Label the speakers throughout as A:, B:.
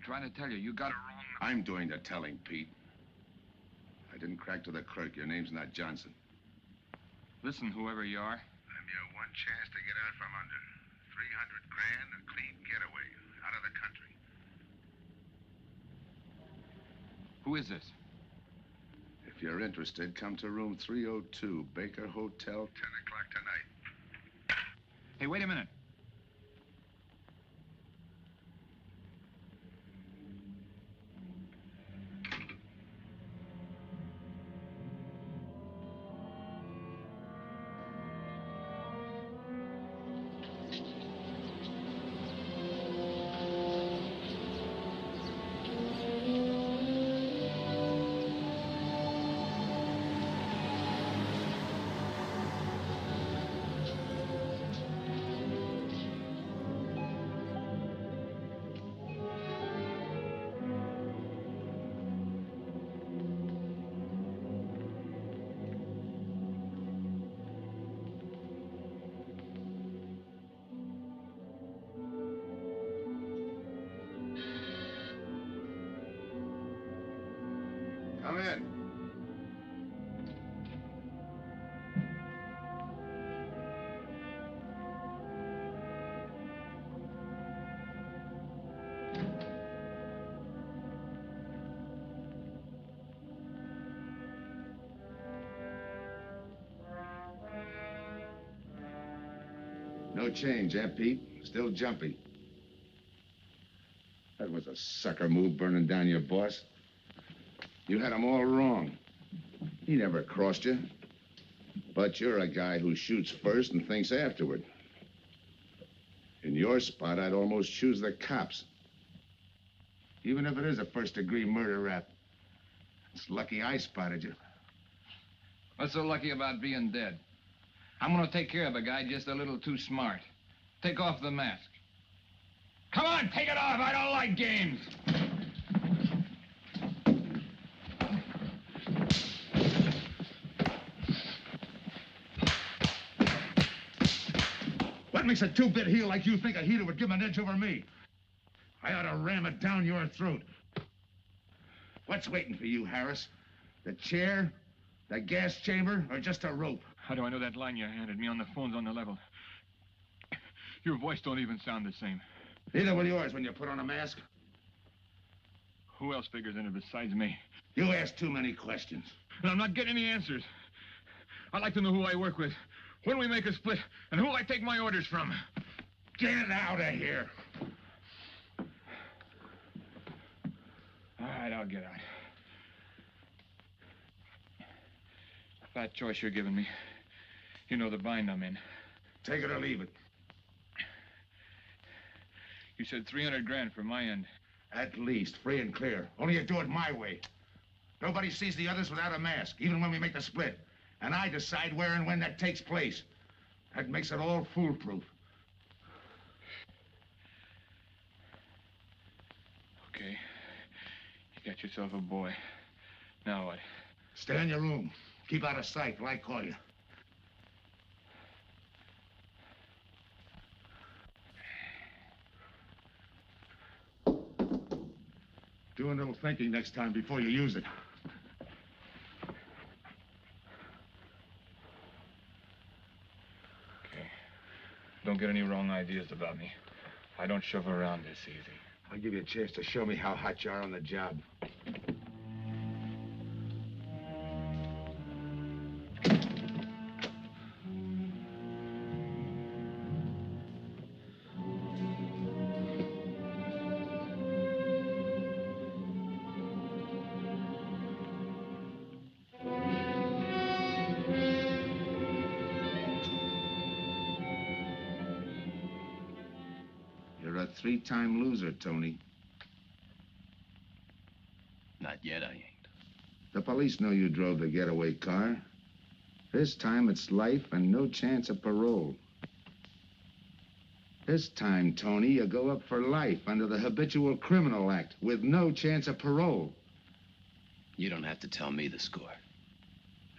A: trying to tell you. You got it wrong.
B: I'm doing the telling, Pete. I didn't crack to the clerk. Your name's not Johnson.
A: Listen, whoever you are.
B: I'm your one chance to get out from under. 300 grand, a clean getaway, out of the country.
A: Who is this?
B: If you're interested, come to room 302, Baker Hotel, 10 o'clock tonight.
A: Hey, wait a minute.
B: Come in. No change, eh, Pete? Still jumpy. That was a sucker move, burning down your boss. You had him all wrong. He never crossed you. But you're a guy who shoots first and thinks afterward. In your spot, I'd almost choose the cops. Even if it is a first-degree murder rap. It's lucky I spotted you.
A: What's so lucky about being dead? I'm gonna take care of a guy just a little too smart. Take off the mask. Come on, take it off. I don't like games.
B: What makes a two-bit heel like you think a heater would give him an edge over me? I ought to ram it down your throat. What's waiting for you, Harris? The chair, the gas chamber, or just a rope?
A: How do I know that line you handed me on the phone's on the level? Your voice don't even sound the same.
B: Neither will yours when you put on a mask.
A: Who else figures in it besides me?
B: You ask too many questions.
A: And I'm not getting any answers. I'd like to know who I work with, when we make a split, and who I take my orders from.
B: Get out of here.
A: All right, I'll get out. That choice you're giving me. You know the bind I'm in.
B: Take it or leave it.
A: You said 300 grand for my end.
B: At least, free and clear. Only you do it my way. Nobody sees the others without a mask, even when we make the split. And I decide where and when that takes place. That makes it all foolproof.
A: Okay. You got yourself a boy. Now what?
B: Stay in your room. Keep out of sight till I call you. Do a little thinking next time before you use it.
A: Okay. Don't get any wrong ideas about me. I don't shove around this easy.
B: I'll give you a chance to show me how hot you are on the job. You're a three-time loser, Tony.
C: Not yet, I ain't.
B: The police know you drove the getaway car. This time it's life and no chance of parole. This time, Tony, you go up for life under the Habitual Criminal Act with no chance of parole.
C: You don't have to tell me the score.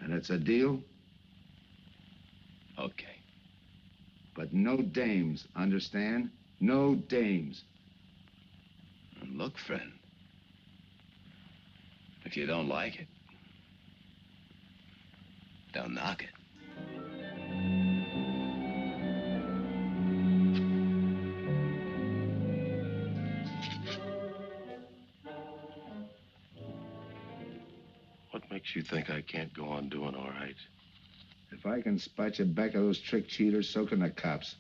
B: And it's a deal?
C: Okay.
B: But no dames, understand? No dames.
C: Look, friend. If you don't like it, don't knock it.
D: What makes you think I can't go on doing all right?
B: If I can spot you back of those trick cheaters, so can the cops.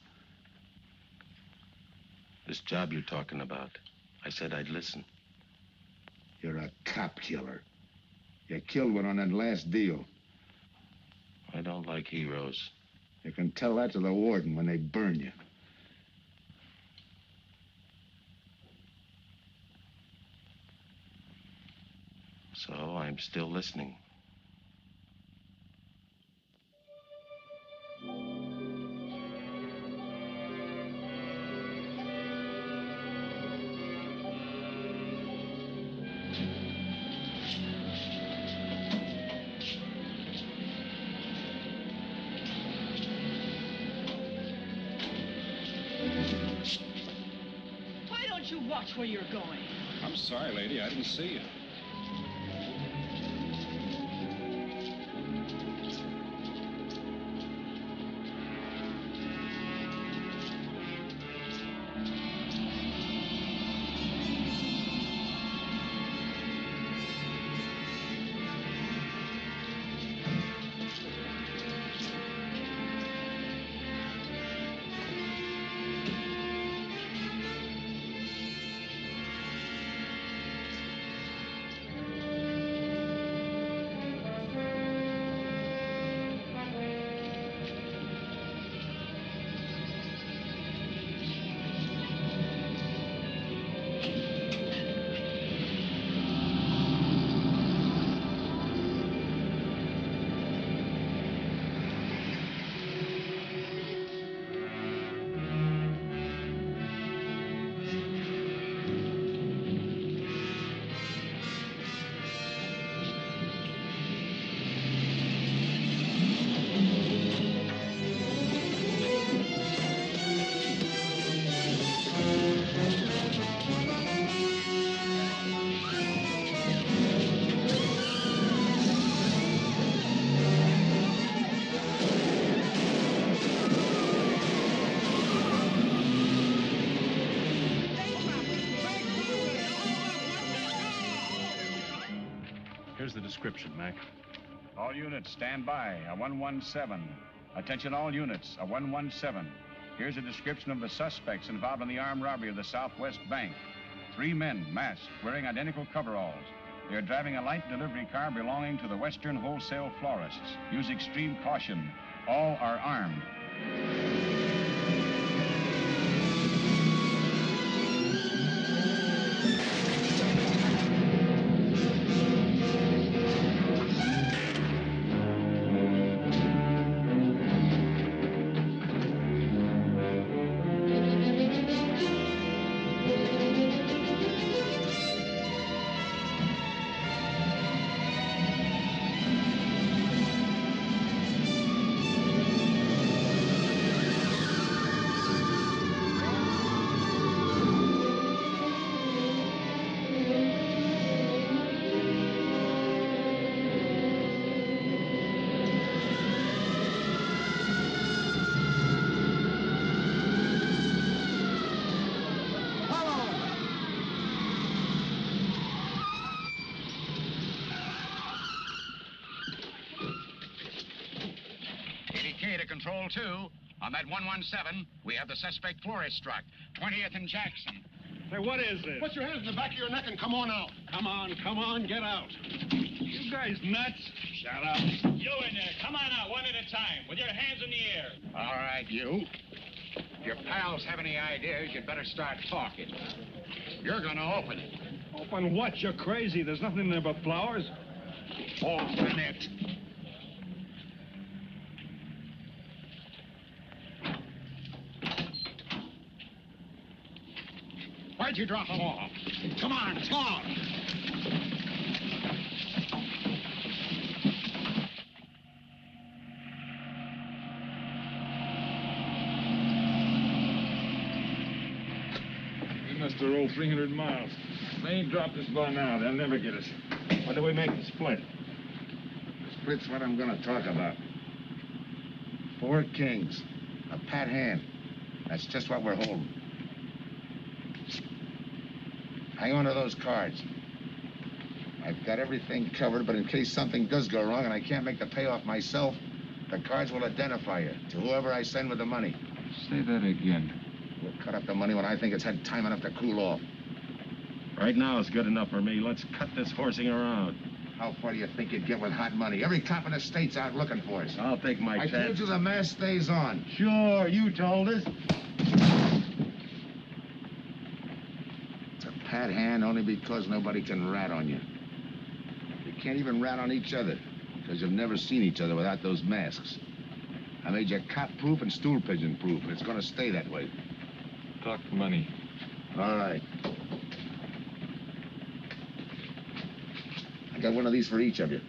D: This job you're talking about, I said I'd listen.
B: You're a cop killer. You killed one on that last deal.
D: I don't like heroes.
B: You can tell that to the warden when they burn you.
D: So I'm still listening.
E: Why don't you watch where you're going?
F: I'm sorry, lady. I didn't see you. Here's the description, Mac.
G: All units, stand by. A 117. Attention all units, a 117. Here's a description of the suspects involved in the armed robbery of the Southwest Bank. 3 men, masked, wearing identical coveralls. They are driving a light delivery car belonging to the Western Wholesale Florists. Use extreme caution. All are armed. Control 2. On that 117, we have the suspect florist struck. 20th and Jackson.
F: Hey, what is this?
H: Put your hands in the back of your neck and come on out.
F: Come on, get out. You guys nuts? Shut up.
I: You in there, come on out one at a time, with your hands in the air.
G: All right, you. If your pals have any ideas, you'd better start talking. You're gonna open it.
F: Open what? You're crazy. There's nothing in there but flowers.
G: Open it. Why'd you drop them off? Come on, talk.
F: us to roll 300 miles. If they ain't dropped us by now, they'll never get us. What do we make the split?
B: Split's what I'm gonna talk about. 4 kings. A pat hand. That's just what we're holding. Hang on to those cards. I've got everything covered, but in case something does go wrong and I can't make the payoff myself, the cards will identify you to whoever I send with the money.
F: Say that again.
B: We'll cut up the money when I think it's had time enough to cool off.
D: Right now is good enough for me. Let's cut this horsing around.
B: How far do you think you'd get with hot money? Every cop in the state's out looking for us.
D: I'll take my
B: I
D: chance.
B: told you the mask stays on.
D: Sure, you told us.
B: It's a pat hand only because nobody can rat on you. You can't even rat on each other because you've never seen each other without those masks. I made you cop-proof and stool pigeon-proof, and it's going to stay that way.
F: Talk money.
B: All right. I got one of these for each of you.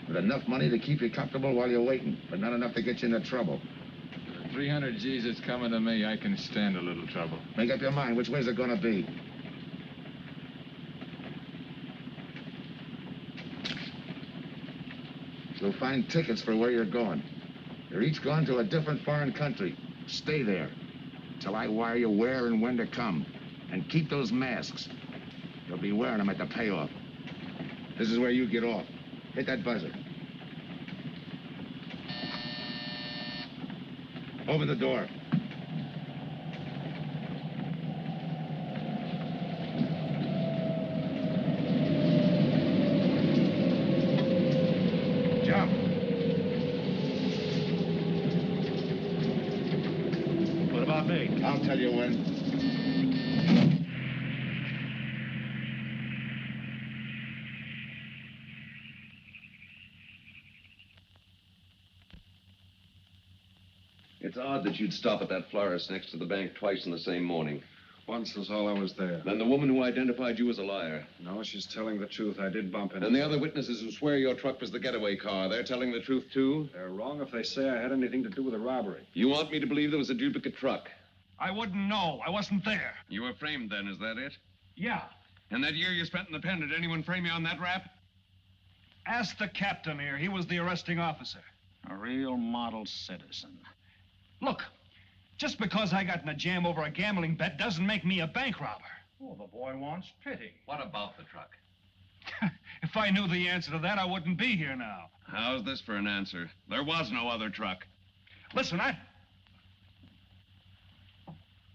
B: With enough money to keep you comfortable while you're waiting, but not enough to get you into trouble.
A: For 300 G's that's coming to me, I can stand a little trouble.
B: Make up your mind. Which way's it going to be? You'll find tickets for where you're going. You're each going to a different foreign country. Stay there till I wire you where and when to come. And keep those masks. You'll be wearing them at the payoff. This is where you get off. Hit that buzzer. Open the door. Jump.
D: What about me?
B: I'll tell you when.
C: It's odd that you'd stop at that florist next to the bank twice in the same morning.
F: Once was all I was there.
C: Then the woman who identified you as a liar.
F: No, she's telling the truth. I did bump into
C: And the other witnesses who swear your truck was the getaway car, they're telling the truth, too?
F: They're wrong if they say I had anything to do with the robbery.
C: You want me to believe there was a duplicate truck?
I: I wouldn't know. I wasn't there.
C: You were framed then, is that it?
I: Yeah.
C: And that year you spent in the pen, did anyone frame you on that rap?
I: Ask the captain here. He was the arresting officer.
G: A real model citizen.
I: Look, just because I got in a jam over a gambling bet doesn't make me a bank robber.
G: Oh, the boy wants pity.
C: What about the truck?
I: If I knew the answer to that, I wouldn't be here now.
C: How's this for an answer? There was no other truck.
I: Listen,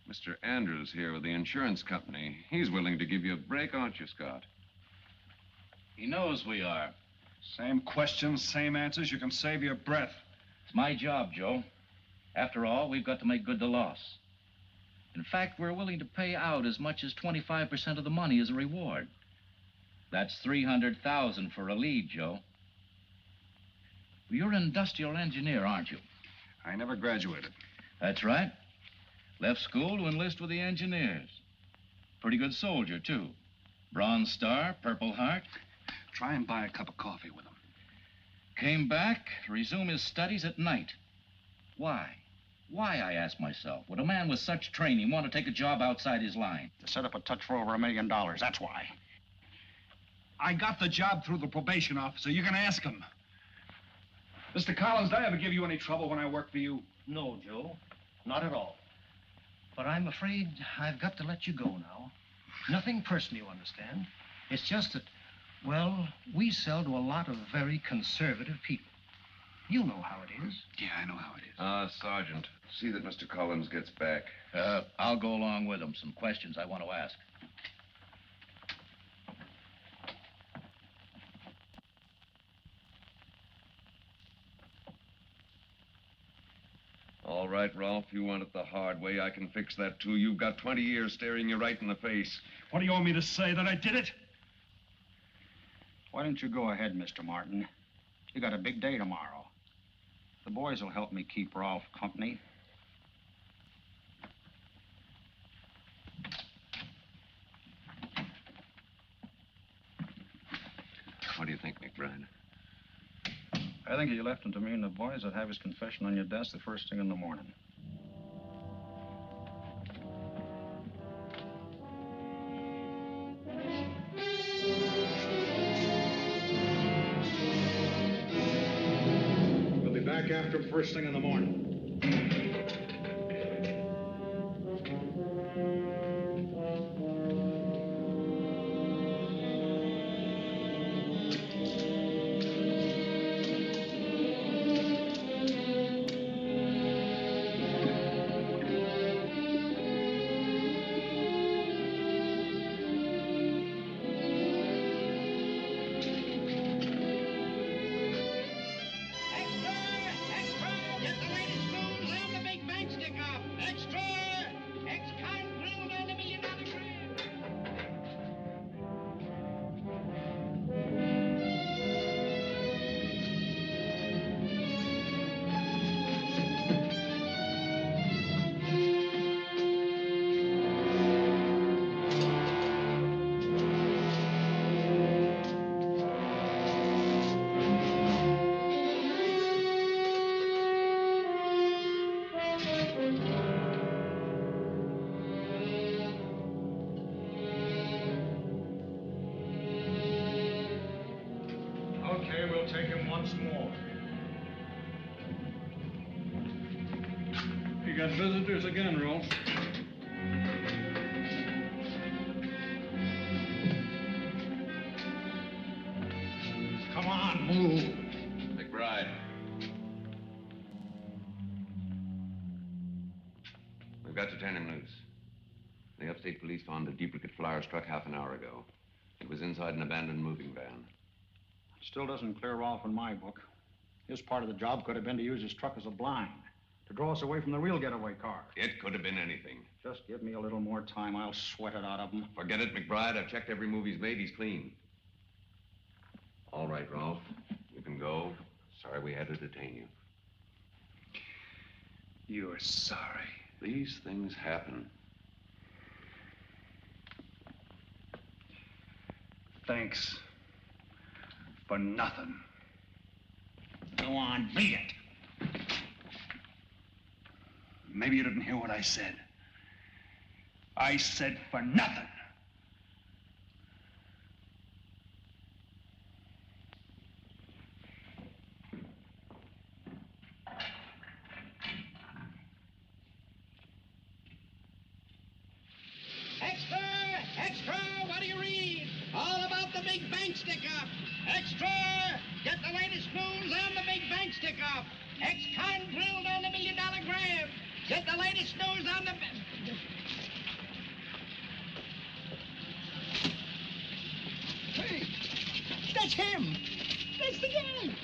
C: Mr. Andrews here with the insurance company. He's willing to give you a break, aren't you, Scott?
J: He knows we are.
I: Same questions, same answers. You can save your breath.
J: It's my job, Joe. After all, we've got to make good the loss. In fact, we're willing to pay out as much as 25% of the money as a reward. That's $300,000 for a lead, Joe. You're an industrial engineer, aren't you?
F: I never graduated.
J: That's right. Left school to enlist with the engineers. Pretty good soldier, too. Bronze Star, Purple Heart.
I: Try and buy a cup of coffee with him.
J: Came back to resume his studies at night. Why? Why, I ask myself, would a man with such training want to take a job outside his line?
G: To set up a touch for over $1 million, that's why.
I: I got the job through the probation officer. You can ask him. Mr. Collins, did I ever give you any trouble when I worked for you?
K: No, Joe. Not at all. But I'm afraid I've got to let you go now. Nothing personal, you understand. It's just that, well, we sell to a lot of very conservative people. You know how it is.
I: Yeah, I know how it is.
C: Sergeant, see that Mr. Collins gets back.
J: I'll go along with him. Some questions I want to ask.
C: All right, Rolfe, you want it the hard way. I can fix that, too. You've got 20 years staring you right in the face.
I: What do you want me to say, that I did it?
G: Why don't you go ahead, Mr. Martin? You got a big day tomorrow. The boys will help me keep Rolfe company.
C: What do you think, McBride?
G: I think you left him to me and the boys would have his confession on your desk the first thing in the morning.
I: Look after him first thing in the morning. Take him once more. You got visitors again, Rolfe. Come on, move.
C: McBride. We've got to turn him loose. The upstate police found a duplicate flyer struck half an hour ago. It was inside an abandoned moving van.
I: Still doesn't clear Rolfe in my book. His part of the job could have been to use his truck as a blind, to draw us away from the real getaway car.
C: It could have been anything.
I: Just give me a little more time. I'll sweat it out of him.
C: Forget it, McBride. I've checked every move he's made. He's clean. All right, Rolfe. You can go. Sorry we had to detain you.
I: You're sorry.
C: These things happen.
I: Thanks. For nothing. Go on, beat it. Maybe you didn't hear what I said. I said for nothing.
L: Extra! Extra! What do you read? All about the big bank stick-up. Extra! Get the latest news on the big bank stick-up. Ex-con drilled on the $1 million grab. Get the latest news on the... Hey, that's him. That's the guy.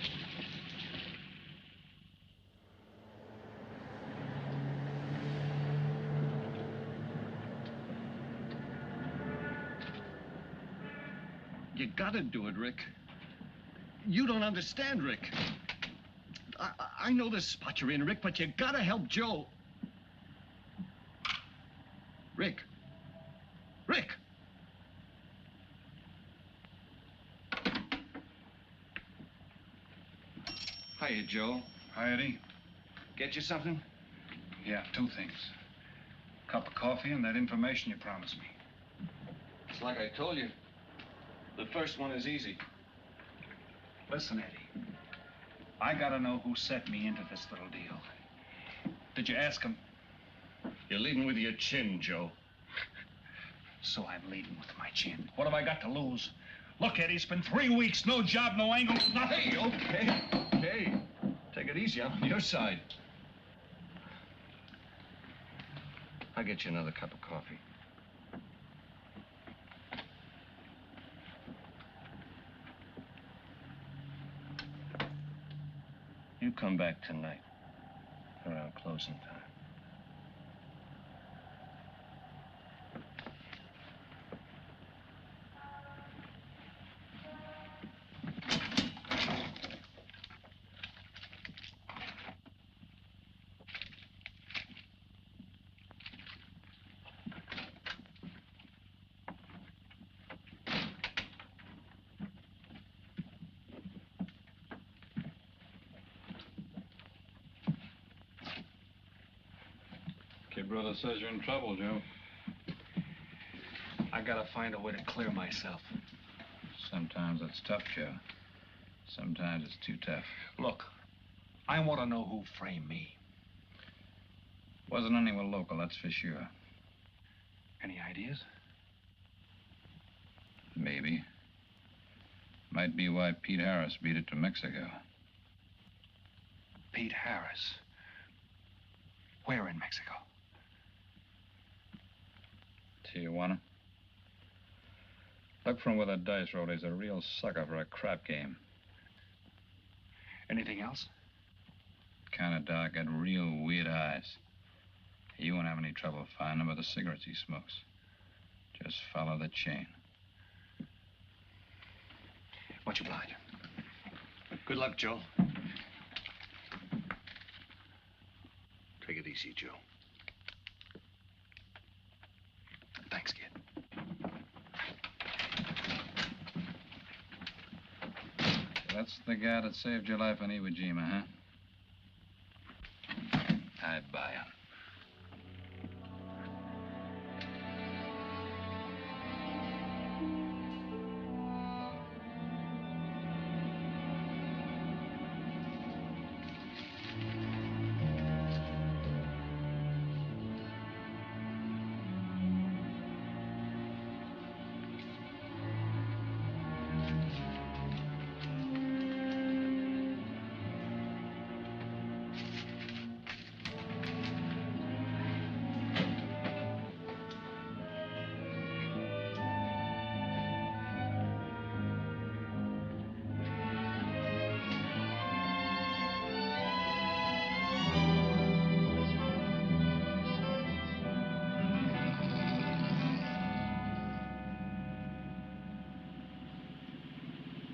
M: You gotta do it, Rick. You don't understand, Rick. I know this spot you're in, Rick, but you gotta help Joe. Rick. Rick!
F: Hiya, Joe.
I: Hi, Eddie.
F: Get you something?
I: Yeah, 2 things. Cup of coffee and that information you promised me.
F: It's like I told you. The first one is easy.
I: Listen, Eddie. I gotta know who set me into this little deal. Did you ask him?
M: You're leading with your chin, Joe.
I: So I'm leading with my chin. What have I got to lose? Look, Eddie, it's been 3 weeks. No job, no angle, nothing.
M: Hey, okay. Take it easy. I'm on your side. I'll get you another cup of coffee. You come back tonight, around closing time.
F: Kid brother says you're in trouble, Joe.
I: I gotta find a way to clear myself.
J: Sometimes it's tough, Joe. Sometimes it's too tough.
I: Look, I want to know who framed me.
J: Wasn't anyone local, that's for sure.
I: Any ideas?
J: Maybe. Might be why Pete Harris beat it to Mexico.
I: Pete Harris? Where in Mexico?
J: Tijuana. Look from where the dice rolled. He's a real sucker for a crap game.
I: Anything else?
J: Kind of dark, got real weird eyes. You won't have any trouble finding him by the cigarettes he smokes. Just follow the chain.
I: Much obliged.
M: Good luck, Joe. Take it easy, Joe.
I: Thanks, kid.
J: That's the guy that saved your life in Iwo Jima, huh? I buy him.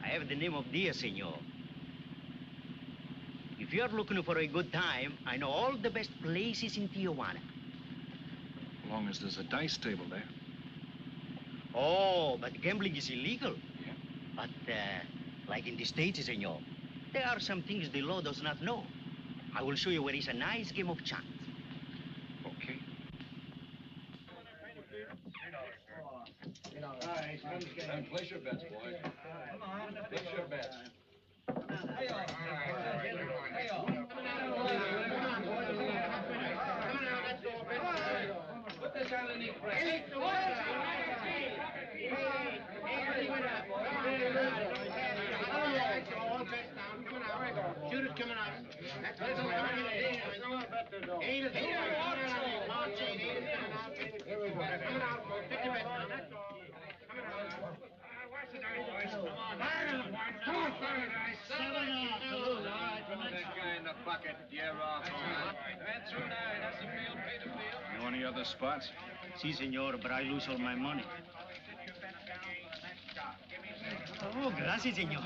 N: I have the name of Dia, senor. If you're looking for a good time, I know all the best places in Tijuana.
I: As long as there's a dice table there.
N: Oh, but gambling is illegal. Yeah. But, like in the States, senor, there are some things the law does not know. I will show you where is a nice game of chance.
I: Okay.
A: Place your bets, boys. Come on. Place your bets. Put this underneath.
L: Shoot it coming out.
I: Know any other spots?
N: Si, senor, but I lose all my money. Oh, gracias, senor.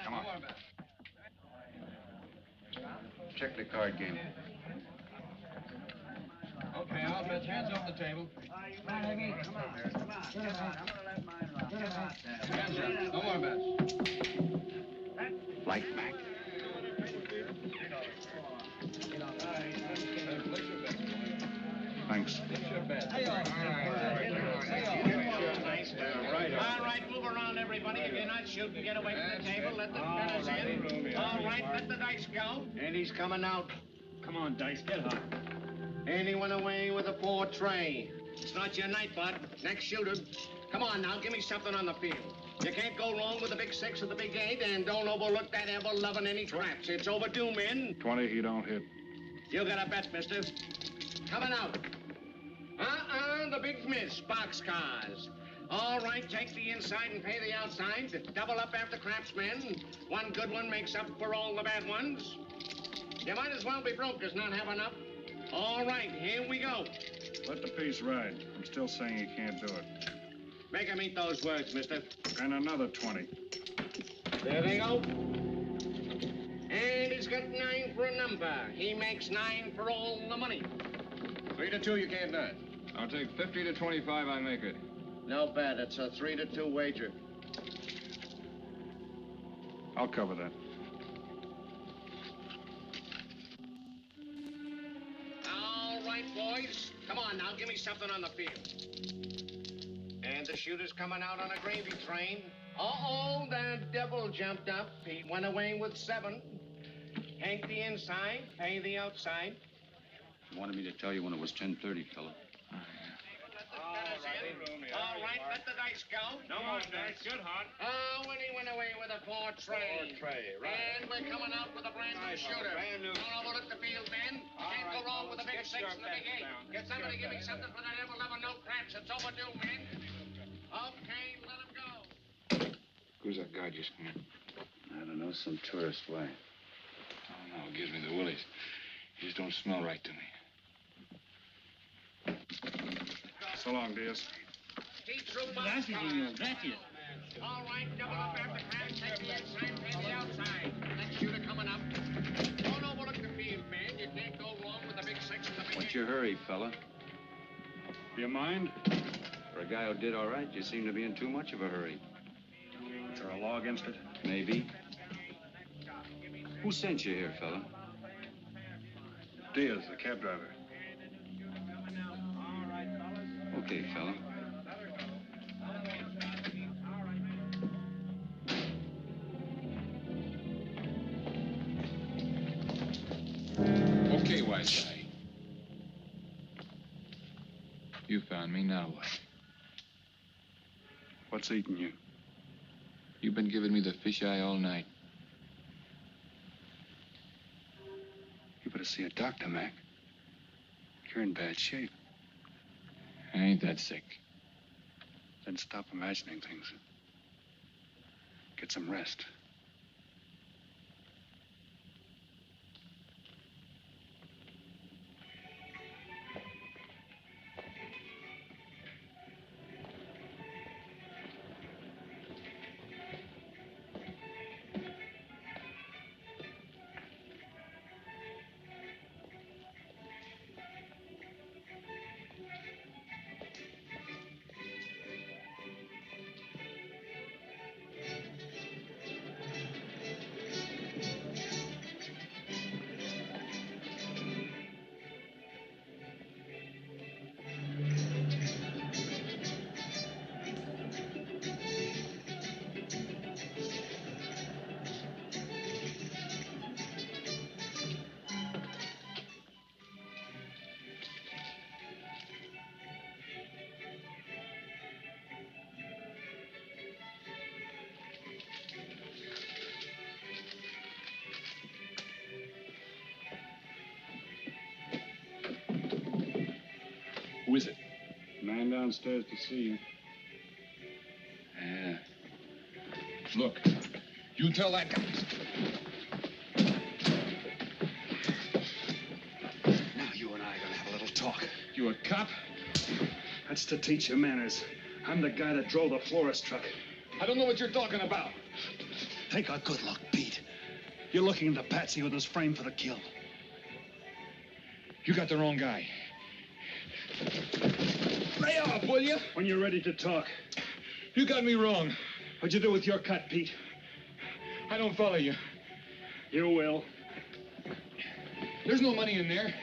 I: Come on.
C: Check the card game.
A: Okay, I'll bet hands off the table. Hands up. No more bets.
B: Light back. Thanks.
L: All right, move around, everybody. If you're not shooting, get away from the table. Let the fellas in. All right, let the dice go.
K: And he's coming out.
F: Come on, Dice, get hot.
L: And he went away with a 4 tray. It's not your night, bud. Next shooter. Come on now, give me something on the field. You can't go wrong with the big 6 or the big 8, and don't overlook that ever-loving any traps. It's overdue, men.
I: 20, he don't hit.
L: You got a bet, mister. Coming out. The big miss, boxcars. All right, take the inside and pay the outside. Double up after craftsmen. One good one makes up for all the bad ones. You might as well be broke as not have enough. All right, here we go.
I: Let the piece ride. I'm still saying he can't do it.
L: Make him eat those words, mister.
I: And another 20.
L: There they go. And he's got 9 for a number. He makes 9 for all the money.
A: 3 to 2, you can't do it. I'll take 50 to 25, I make it.
L: No bet. It's a 3 to 2 wager.
I: I'll cover that.
L: All right, boys. Come on now, give me something on the field. And the shooter's coming out on a gravy train. Uh-oh, the devil jumped up. He went away with 7. Tank the inside, pay the outside.
G: You wanted me to tell you when it was 10:30, fella.
L: All right, let the dice go.
F: No more dice. Good, hot.
L: Willie went away with a 4-tray.
F: 4-tray, right.
L: And we're coming out with a brand new shooter.
F: Brand new.
L: Don't overlook the field, men. Can't go wrong with a big 6 and the big 8. Get somebody give me something for that ever no craps. It's overdue, men. Okay, let him go.
A: Who's that guy just come in?
G: I don't know, some tourist. Why?
A: Oh, no, it gives me the willies. He just don't smell right to me.
F: So long, Diaz.
L: Keep through
N: Gracias, señor. Gracias.
L: All right, double up after crash. Take the inside, pay the outside. Next shooter coming up. Don't overlook the field, man. You can't go wrong with the big 6 and the big 8.
G: What's your hurry, fella?
F: You mind?
G: For a guy who did all right, you seem to be in too much of a hurry.
F: Is there a law against it?
G: Maybe. Who sent you here, fella?
F: Diaz, the cab driver.
G: Okay, fella.
A: Okay, wise guy. You found me, now what?
F: What's eating you?
A: You've been giving me the fisheye all night.
F: You better see a doctor, Mac. You're in bad shape.
A: I ain't that sick.
F: Then stop imagining things. Get some rest.
A: Who is it?
F: Man downstairs to see you.
A: Yeah. Look, you tell that guy.
F: Now you and I are gonna have a little talk.
A: You a cop?
F: That's to teach you manners. I'm the guy that drove the florist truck.
A: I don't know what you're talking about.
F: Take a good look, Pete. You're looking into Patsy with his frame for the kill.
A: You got the wrong guy. Lay off, will you?
F: When you're ready to talk.
A: You got me wrong.
F: What'd you do with your cut, Pete?
A: I don't follow you.
F: You will.
A: There's no money in there.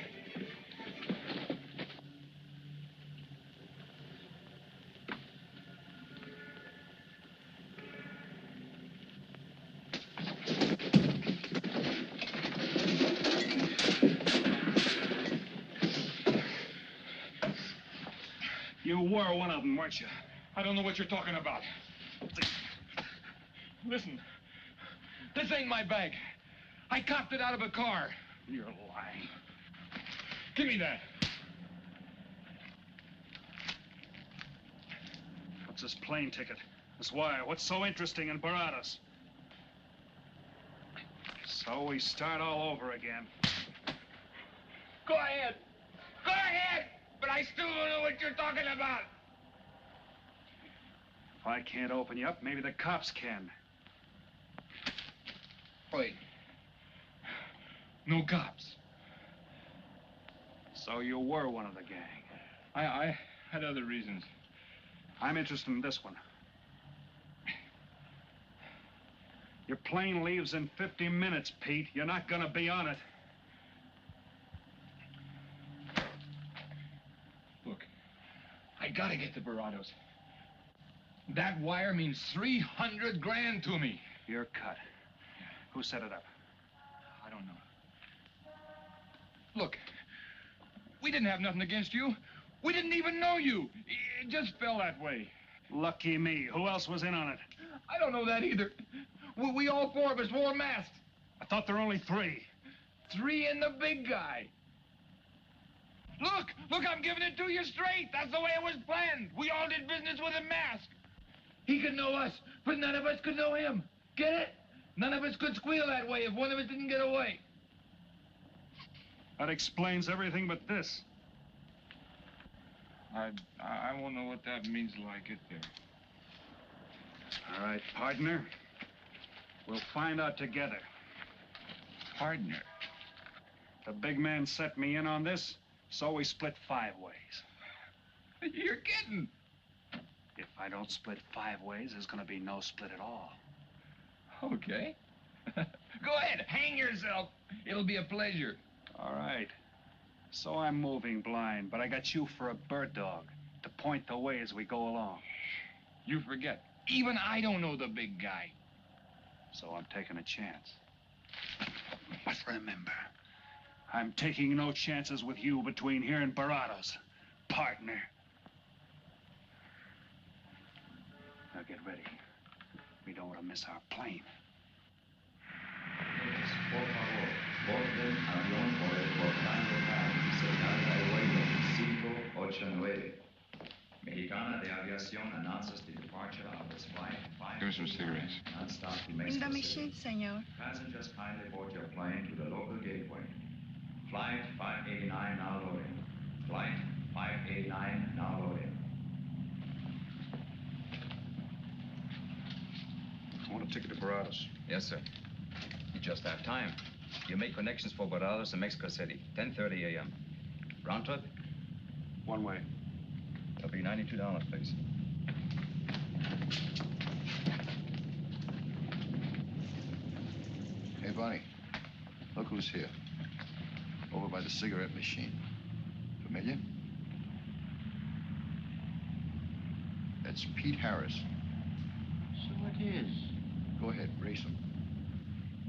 F: You were one of them, weren't you?
A: I don't know what you're talking about. Listen, this ain't my bag. I copped it out of a car.
F: You're lying.
A: Give me that.
F: What's this plane ticket? This wire? What's so interesting in Baradas? So we start all over again.
A: Go ahead. Go ahead. But I still don't know what you're talking about.
F: If I can't open you up, maybe the cops can.
A: Wait. No cops.
F: So you were one of the gang.
A: I had other reasons.
F: I'm interested in this one. Your plane leaves in 50 minutes, Pete. You're not gonna be on it.
A: Look, I gotta get to Barados. That wire means 300 grand to me.
F: You're cut. Who set it up?
A: I don't know. Look, we didn't have nothing against you. We didn't even know you. It just fell that way.
I: Lucky me. Who else was in on it?
A: I don't know that either. We all four of us wore masks.
I: I thought there were only 3.
A: 3 and the big guy. Look, I'm giving it to you straight. That's the way it was planned. We all did business with a mask. He could know us, but none of us could know him. Get it? None of us could squeal that way if one of us didn't get away.
I: That explains everything but this.
A: I won't know what that means till I get there.
I: All right, partner. We'll find out together.
A: Partner?
I: The big man set me in on this, so we split 5 ways.
A: You're kidding.
I: If I don't split 5 ways, there's gonna be no split at all.
A: Okay. Go ahead, hang yourself. It'll be a pleasure.
I: All right. So I'm moving blind, but I got you for a bird dog to point the way as we go along.
A: You forget. Even I don't know the big guy.
I: So I'm taking a chance. But remember, I'm taking no chances with you between here and Barados, partner. Now get ready. We don't want to miss our plane.
O: Por favor, borden avión por el portal local, señal de vuelo 589. Mexicana de Aviación announces the departure of its flight 5.
A: Give me some cigarettes.
O: Non-stop to
E: In
O: Mexico
E: the
O: City.
E: machine, senor.
O: Passengers kindly board your plane to the local gateway. Flight 589 now loading. Flight 589 now loading.
I: I want a ticket to Barados.
P: Yes, sir. You just have time. You make connections for Barados and Mexico City, 10:30 a.m. Round trip?
I: One way.
P: It'll be $92, please.
Q: Hey, Bonnie, look who's here. Over by the cigarette machine. Familiar? That's Pete Harris.
N: So it is.
Q: Go ahead, race him.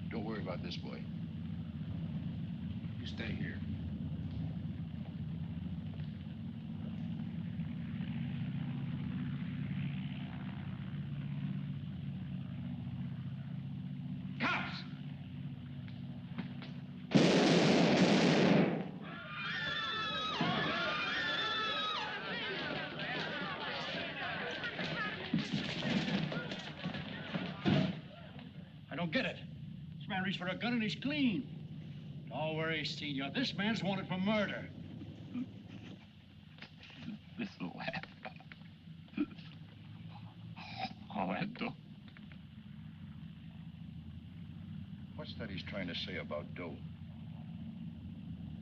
Q: Don't worry about this boy. You stay here.
A: Cops!
K: I don't get it. This man reached for a gun and he's clean. Don't worry, Senor. This man's wanted for murder.
A: This laugh. Orlando.
Q: What's that he's trying to say about dough?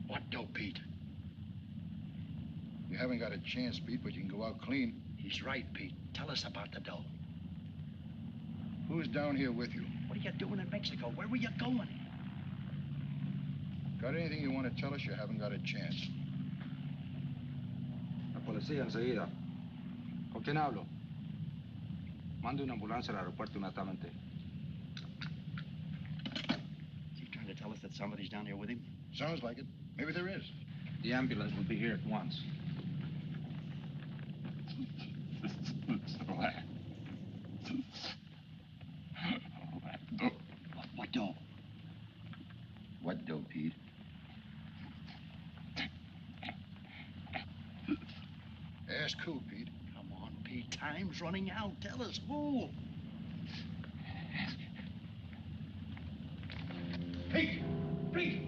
K: What dough, Pete?
Q: You haven't got a chance, Pete, but you can go out clean.
K: He's right, Pete. Tell us about the dough.
Q: Who's down here with you?
K: What are you doing in Mexico? Where were you going?
Q: Got anything you want to tell us? You haven't got a chance.
R: La policía enseguida. ¿Con quién hablo? Mande una ambulancia al aeropuerto inmediatamente.
K: Is he trying to tell us that somebody's down here with him?
Q: Sounds like it. Maybe there is.
R: The ambulance will be here at once.
K: What dough?
Q: What dough, Pete? Ask who, Pete?
K: Come on, Pete. Time's running out. Tell us who.
A: Pete! Pete!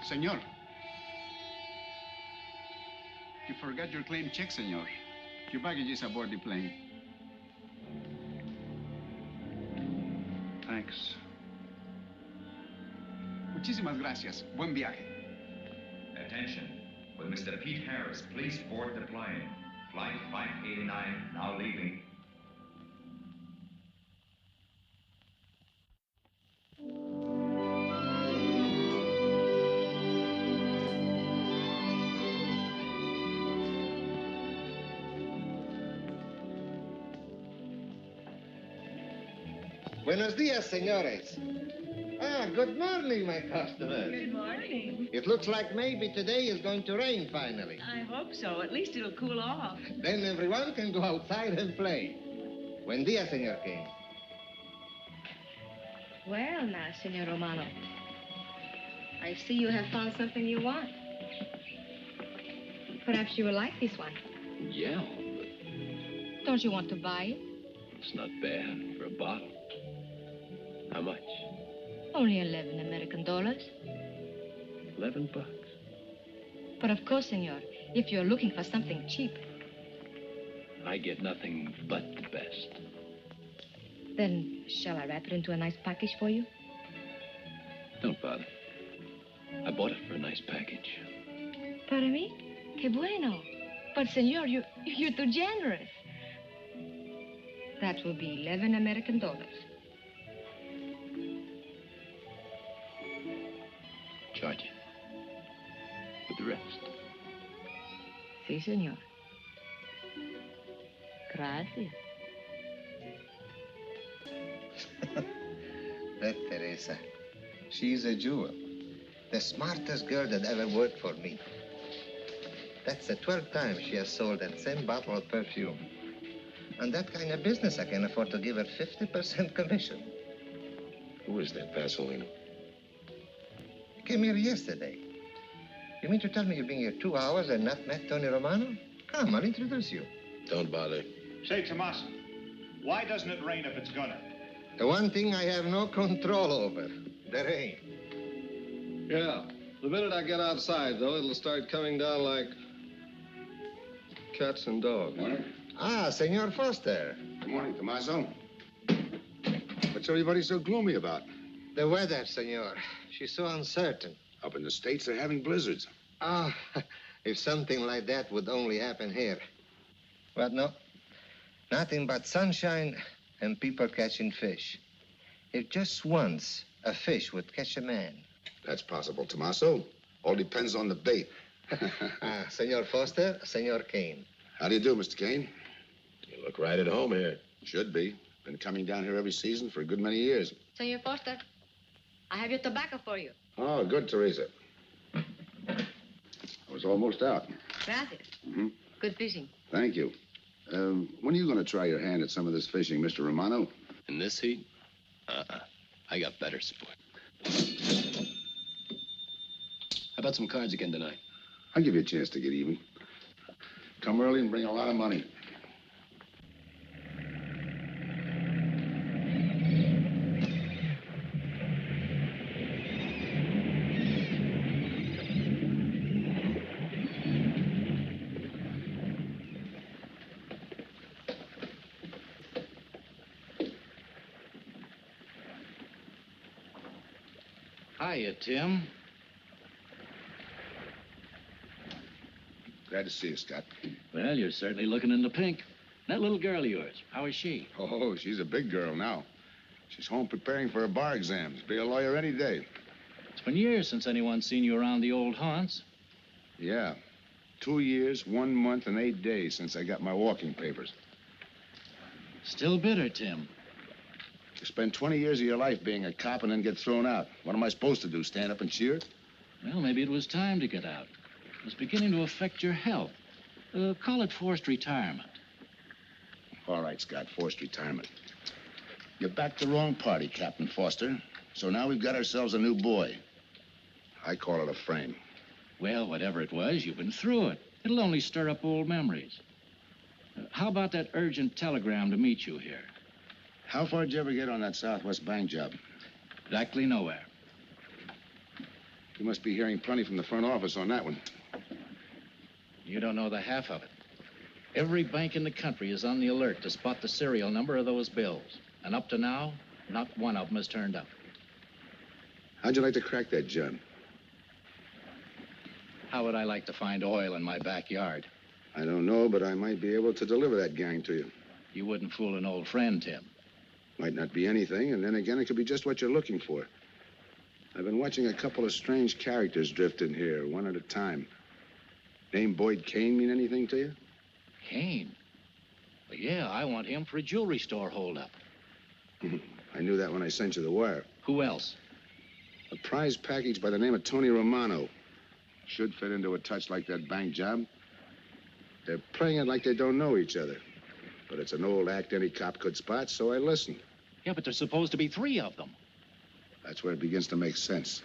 S: Senor. You forgot your claim check, senor. Your baggage is aboard the plane.
I: Thanks.
S: Muchísimas gracias. Buen viaje.
O: Attention. Will Mr. Pete Harris please board the plane? Flight 589 now leaving.
T: Buenos dias, senores. Ah, good morning, my customers.
E: Good morning.
T: It looks like maybe today is going to rain finally.
E: I hope so. At least it'll cool off.
T: Then everyone can go outside and play. Buen dia, Senor Kane.
U: Well, now, Senor Romano, I see you have found something you want. Perhaps you will like this one.
V: Yeah,
U: Don't you want to buy it?
V: it's not bad for a bottle. How much?
U: Only 11 American dollars.
V: $11.
U: But of course, senor, if you're looking for something cheap,
V: I get nothing but the best.
U: then shall I wrap it into a nice package for you?
V: Don't bother. I bought it for a nice package.
U: Para mí? Que bueno. But, senor, you're too generous. That will be 11 American dollars.
V: Charge it. With the rest.
U: Sí, senor. Gracias.
T: That Teresa, she's a jewel. The smartest girl that ever worked for me. That's the 12th time she has sold that same bottle of perfume. On that kind of business, I can afford to give her 50% commission.
D: Who is that Vaseline?
T: Came here yesterday. You mean to tell me you've been here 2 hours and not met Tony Romano? Come, I'll introduce you.
D: Don't bother.
I: Say, Tomas, why doesn't it rain if it's gonna?
T: The one thing I have no control over, the rain.
W: Yeah. The minute I get outside, though, it'll start coming down like cats and dogs.
T: Ah, Senor Foster.
B: Good morning, Tommaso. What's everybody so gloomy about?
T: The weather, senor. She's so uncertain.
B: Up in the States, they're having blizzards.
T: Ah, if something like that would only happen here. But no, nothing but sunshine and people catching fish. If just once a fish would catch a man.
B: That's possible, Tommaso. All depends on the bait.
T: Senor Foster, Senor Kane.
B: How do you do, Mr. Kane?
D: You look right at home here.
B: Should be. Been coming down here every season for a good many years.
U: Senor Foster, I have your tobacco for you.
B: Oh, good, Teresa. I was almost out.
U: Gracias.
B: Mm-hmm.
U: Good fishing.
B: Thank you. When are you going to try your hand at some of this fishing, Mr. Romano?
V: In this heat? I got better sport. How about some cards again tonight?
B: I'll give you a chance to get even. Come early and bring a lot of money.
J: Hiya, Tim.
B: Glad to see you, Scott.
J: Well, you're certainly looking in the pink. That little girl of yours, how is she?
B: Oh, she's a big girl now. She's home preparing for her bar exams. Be a lawyer any day.
J: It's been years since anyone's seen you around the old haunts.
B: Yeah. 2 years, 1 month, and 8 days since I got my walking papers.
J: Still bitter, Tim.
B: You spend 20 years of your life being a cop and then get thrown out. What am I supposed to do, stand up and cheer?
J: Well, maybe it was time to get out. It was beginning to affect your health. Call it forced retirement.
B: All right, Scott, forced retirement. You backed the wrong party, Captain Foster. So now we've got ourselves a new boy. I call it a frame.
J: Well, whatever it was, you've been through it. It'll only stir up old memories. How about that urgent telegram to meet you here?
B: How far did you ever get on that Southwest Bank job?
J: Exactly nowhere.
B: You must be hearing plenty from the front office on that one.
J: You don't know the half of it. Every bank in the country is on the alert to spot the serial number of those bills. And up to now, not one of them has turned up.
B: How'd you like to crack that job?
J: How would I like to find oil in my backyard?
B: I don't know, but I might be able to deliver that gang to you.
J: You wouldn't fool an old friend, Tim.
B: Might not be anything, and then again, it could be just what you're looking for. I've been watching a couple of strange characters drift in here, one at a time. Name Boyd Kane mean anything to you?
J: Kane? Well, yeah, I want him for a jewelry store holdup.
B: I knew that when I sent you the wire.
V: Who else?
B: A prize package by the name of Tony Romano. Should fit into a touch like that bank job. They're playing it like they don't know each other. But it's an old act any cop could spot, so I listened.
V: Yeah, but there's supposed to be 3 of them.
B: That's where it begins to make sense.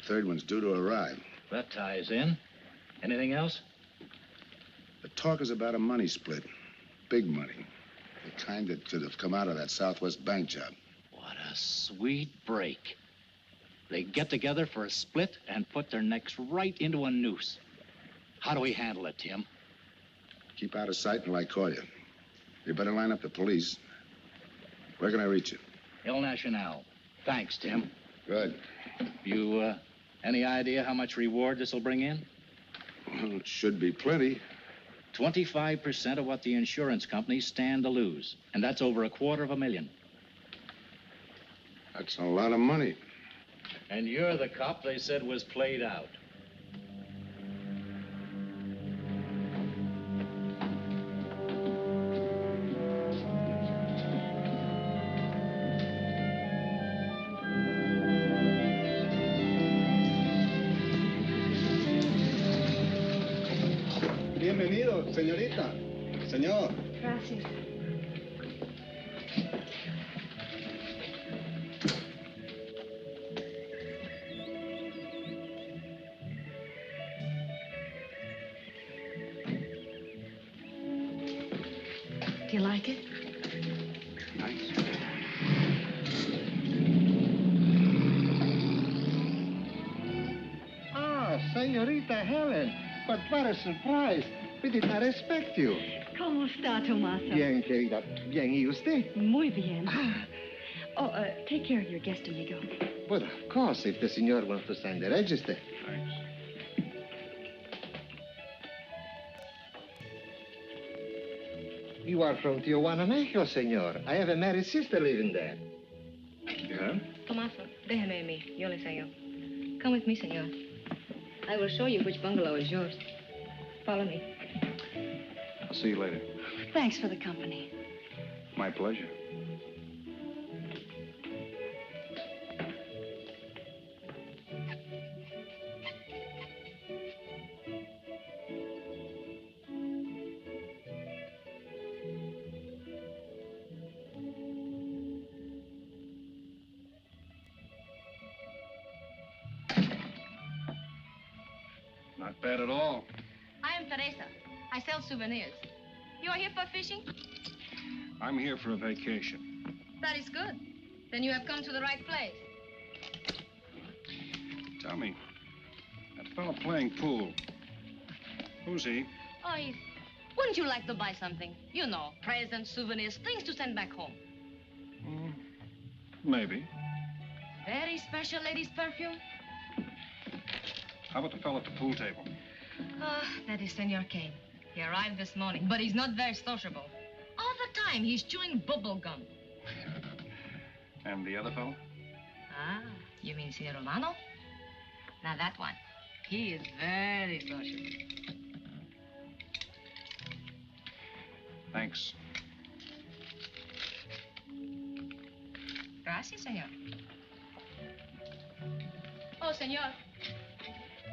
B: Third one's due to arrive.
V: That ties in. Anything else?
B: The talk is about a money split. Big money. The kind that could have come out of that Southwest bank job.
V: What a sweet break. They get together for a split and put their necks right into a noose. How do we handle it, Tim?
B: Keep out of sight until I call you. You better line up the police. Where can I reach you?
V: El Nacional. Thanks, Tim.
B: Good.
V: You, any idea how much reward this will bring in?
B: Well, it should be plenty.
V: 25% of what the insurance companies stand to lose. And that's over $250,000.
B: That's a lot of money.
V: And you're the cop they said was played out.
W: Bienvenido, señorita. Señor.
U: Gracias. Do you like it?
W: Nice. Ah, señorita Helen. But what a surprise. We did not expect you.
E: ¿Cómo está, Tomaso?
W: Bien, querida. Bien, ¿y usted?
E: Muy bien. Oh, take care of your guest, amigo.
W: Well, of course, if the señor wants to sign the register.
F: Thanks.
W: You are from Tijuana, Mexico, señor. I have a married sister living there.
F: Yeah?
U: Tomaso, déjeme a mí. Yo le enseño. Come with me, senor. I will show you which bungalow is yours. Follow me.
F: I'll see you later.
E: Thanks for the company.
F: My pleasure.
S: Not bad at all.
U: I am Teresa. I sell souvenirs. You are here for fishing?
S: I'm here for a vacation.
U: That is good. Then you have come to the right place.
S: Tell me, that fellow playing pool, who's he?
U: Oh, wouldn't you like to buy something? You know, presents, souvenirs, things to send back home.
S: Maybe.
U: Very special ladies' perfume?
S: How about the fellow at the pool table?
U: That is Senor Kane. He arrived this morning, but he's not very sociable. All the time, he's chewing bubble gum.
S: And the other fellow?
U: Ah, you mean Senor Romano? Now, that one. He is very sociable.
S: Thanks.
U: Gracias, senor. Oh, senor.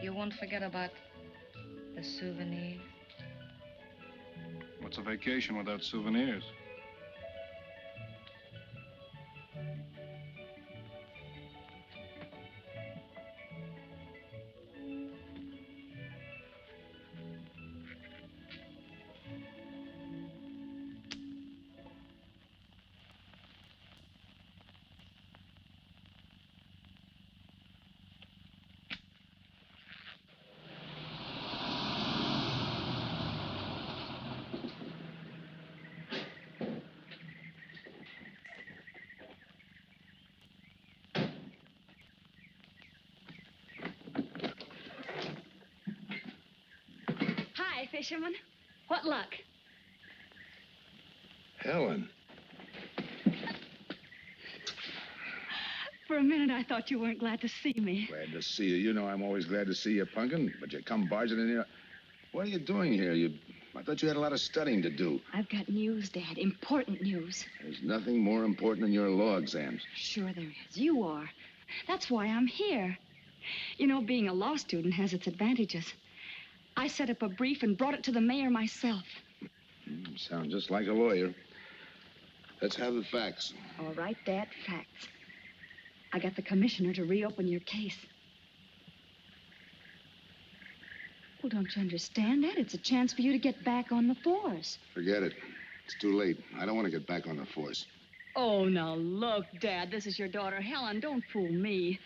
U: You won't forget about the souvenirs.
S: What's a vacation without souvenirs?
E: Hi, fisherman. What luck?
B: Helen.
E: For a minute, I thought you weren't glad to see me.
B: Glad to see you. You know I'm always glad to see you, Punkin, but you come barging in here. What are you doing here? You I thought you had a lot of studying to do.
E: I've got news, Dad. Important news.
B: There's nothing more important than your law exams.
E: Sure there is. You are. That's why I'm here. You know, being a law student has its advantages. I set up a brief and brought it to the mayor myself.
B: Sound just like a lawyer. Let's have the facts.
E: All right, Dad, facts. I got the commissioner to reopen your case. Well, don't you understand that? It's a chance for you to get back on the force.
B: Forget it. It's too late. I don't want to get back on the force.
E: Oh, now look, Dad, this is your daughter, Helen. Don't fool me.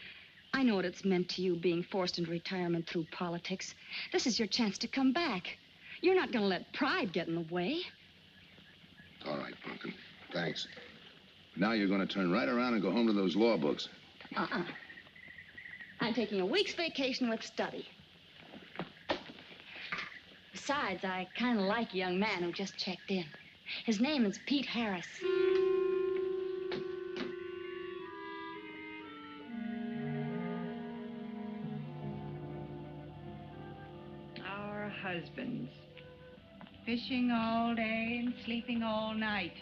E: I know what it's meant to you being forced into retirement through politics. This is your chance to come back. You're not going to let pride get in the way.
B: All right, Pumpkin. Thanks. Now you're going to turn right around and go home to those law books.
E: I'm taking a week's vacation with study. Besides, I kind of like a young man who just checked in. His name is Pete Harris.
C: Our husbands. Fishing all day and sleeping all night.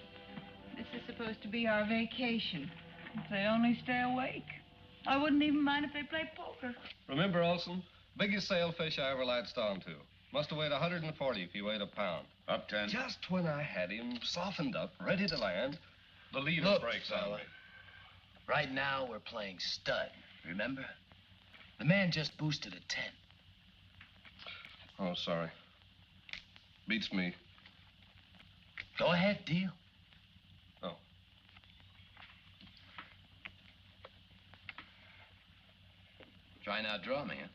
C: This is supposed to be our vacation. If they only stay awake. I wouldn't even mind if they played poker.
H: Remember, Olson, biggest sailfish I ever latched onto. Must have weighed 140 if he weighed a pound.
D: Up 10.
H: Just when I had him softened up, ready to land, the leader
M: Look,
H: breaks
M: fella,
H: on me.
M: right now we're playing stud, remember? The man just boosted a 10.
H: Oh, sorry. Beats me.
M: Go ahead, deal.
H: Oh.
M: Try and outdraw me, huh?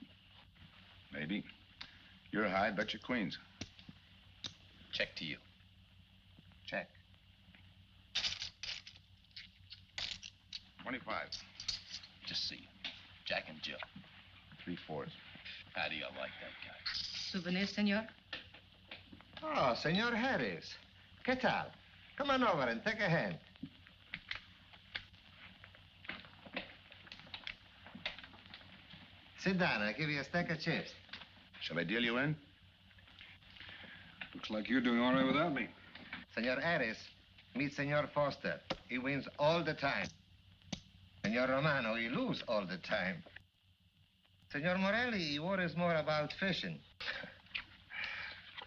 B: Maybe. You're high, bet your queens.
M: Check to you.
B: Check. 25.
M: Just see. Jack and Jill.
B: 3/4.
M: How do you like that guy?
U: Souvenir, senor?
T: Oh, Senor Harris. ¿Qué tal? Come on over and take a hand. Sit down. I'll give you a stack of chips.
B: Shall I deal you in?
F: Looks like you're doing all right without me.
T: Senor Harris, meet Senor Foster. He wins all the time. Senor Romano, he loses all the time. Senor Morelli, he worries more about fishing.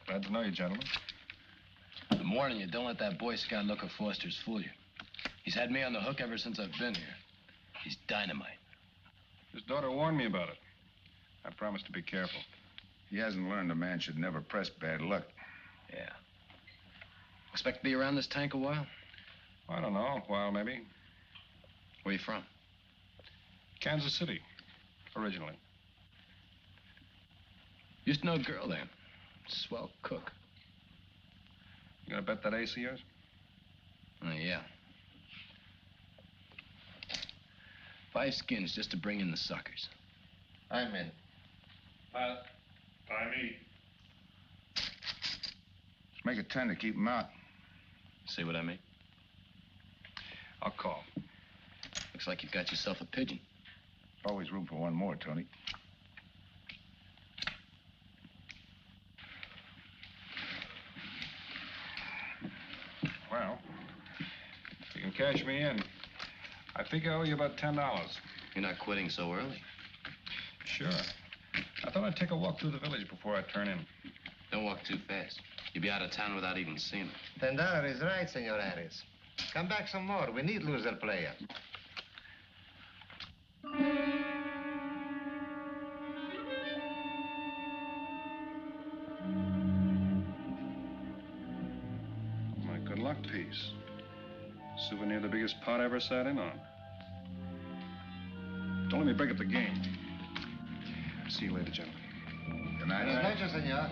F: Glad to know you, gentlemen.
M: I'm warning you, don't let that Boy Scout look of Foster's fool you. He's had me on the hook ever since I've been here. He's dynamite.
F: His daughter warned me about it. I promised to be careful.
B: He hasn't learned a man should never press bad luck.
M: Yeah. Expect to be around this tank a while?
F: I don't know, a while maybe.
M: Where you from?
F: Kansas City, originally.
M: Used to know a girl there. Swell cook.
F: You gonna bet that ace of yours?
M: Oh, yeah. 5 skins just to bring in the suckers.
T: I'm in.
F: By me.
B: Make it 10 to keep him out.
M: See what I mean?
F: I'll call.
M: Looks like you've got yourself a pigeon.
B: Always room for one more, Tony.
F: Well, if you can cash me in, I think I owe you about $10.
M: You're not quitting so early.
F: Sure. I thought I'd take a walk through the village before I turn in.
M: Don't walk too fast. You'll be out of town without even seeing it.
T: $10 is right, Senor Harris. Come back some more. We need loser player.
F: My good luck piece. Souvenir the biggest pot I ever sat in on. Don't let me break up the game. See you later, gentlemen.
B: Good night.
T: Buenas noches, senor.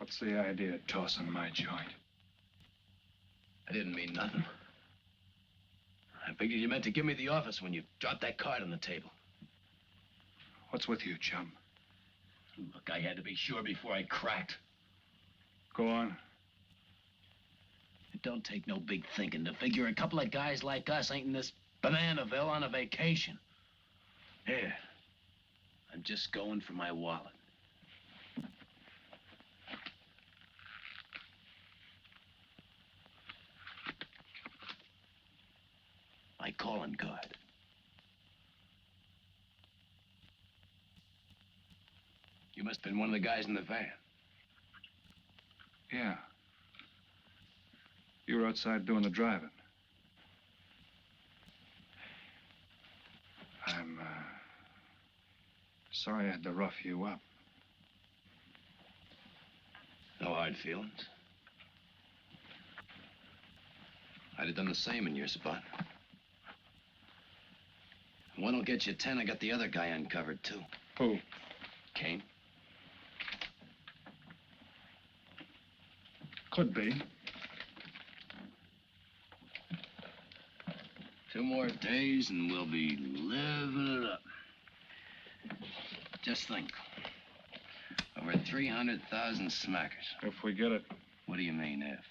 I: What's the idea of tossing my joint?
M: I didn't mean nothing. I figured you meant to give me the office when you dropped that card on the table.
I: What's with you, chum?
M: Look, I had to be sure before I cracked.
I: Go on.
M: It don't take no big thinking to figure a couple of guys like us ain't in this Bananaville on a vacation. Here, I'm just going for my wallet. My calling card. You must have been one of the guys in the van.
I: Yeah. You were outside doing the driving. I'm, sorry I had to rough you up.
M: No hard feelings. I'd have done the same in your spot. One will get you 10. I got the other guy uncovered, too.
I: Who?
M: Kane.
I: Could be.
M: 2 more days and we'll be living it up. Just think. Over 300,000 smackers.
I: If we get it.
M: What do you mean, if?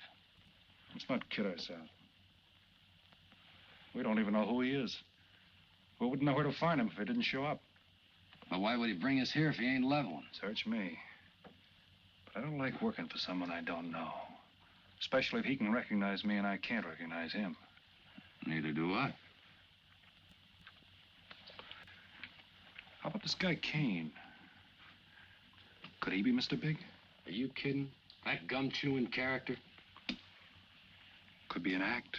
I: Let's not kid ourselves. We don't even know who he is. We wouldn't know where to find him if he didn't show up.
M: Well, why would he bring us here if he ain't leveling?
I: Search me. But I don't like working for someone I don't know. Especially if he can recognize me and I can't recognize him.
M: Neither do I.
I: How about this guy, Kane? Could he be Mr. Big?
M: Are you kidding? That gum-chewing character?
I: Could be an act.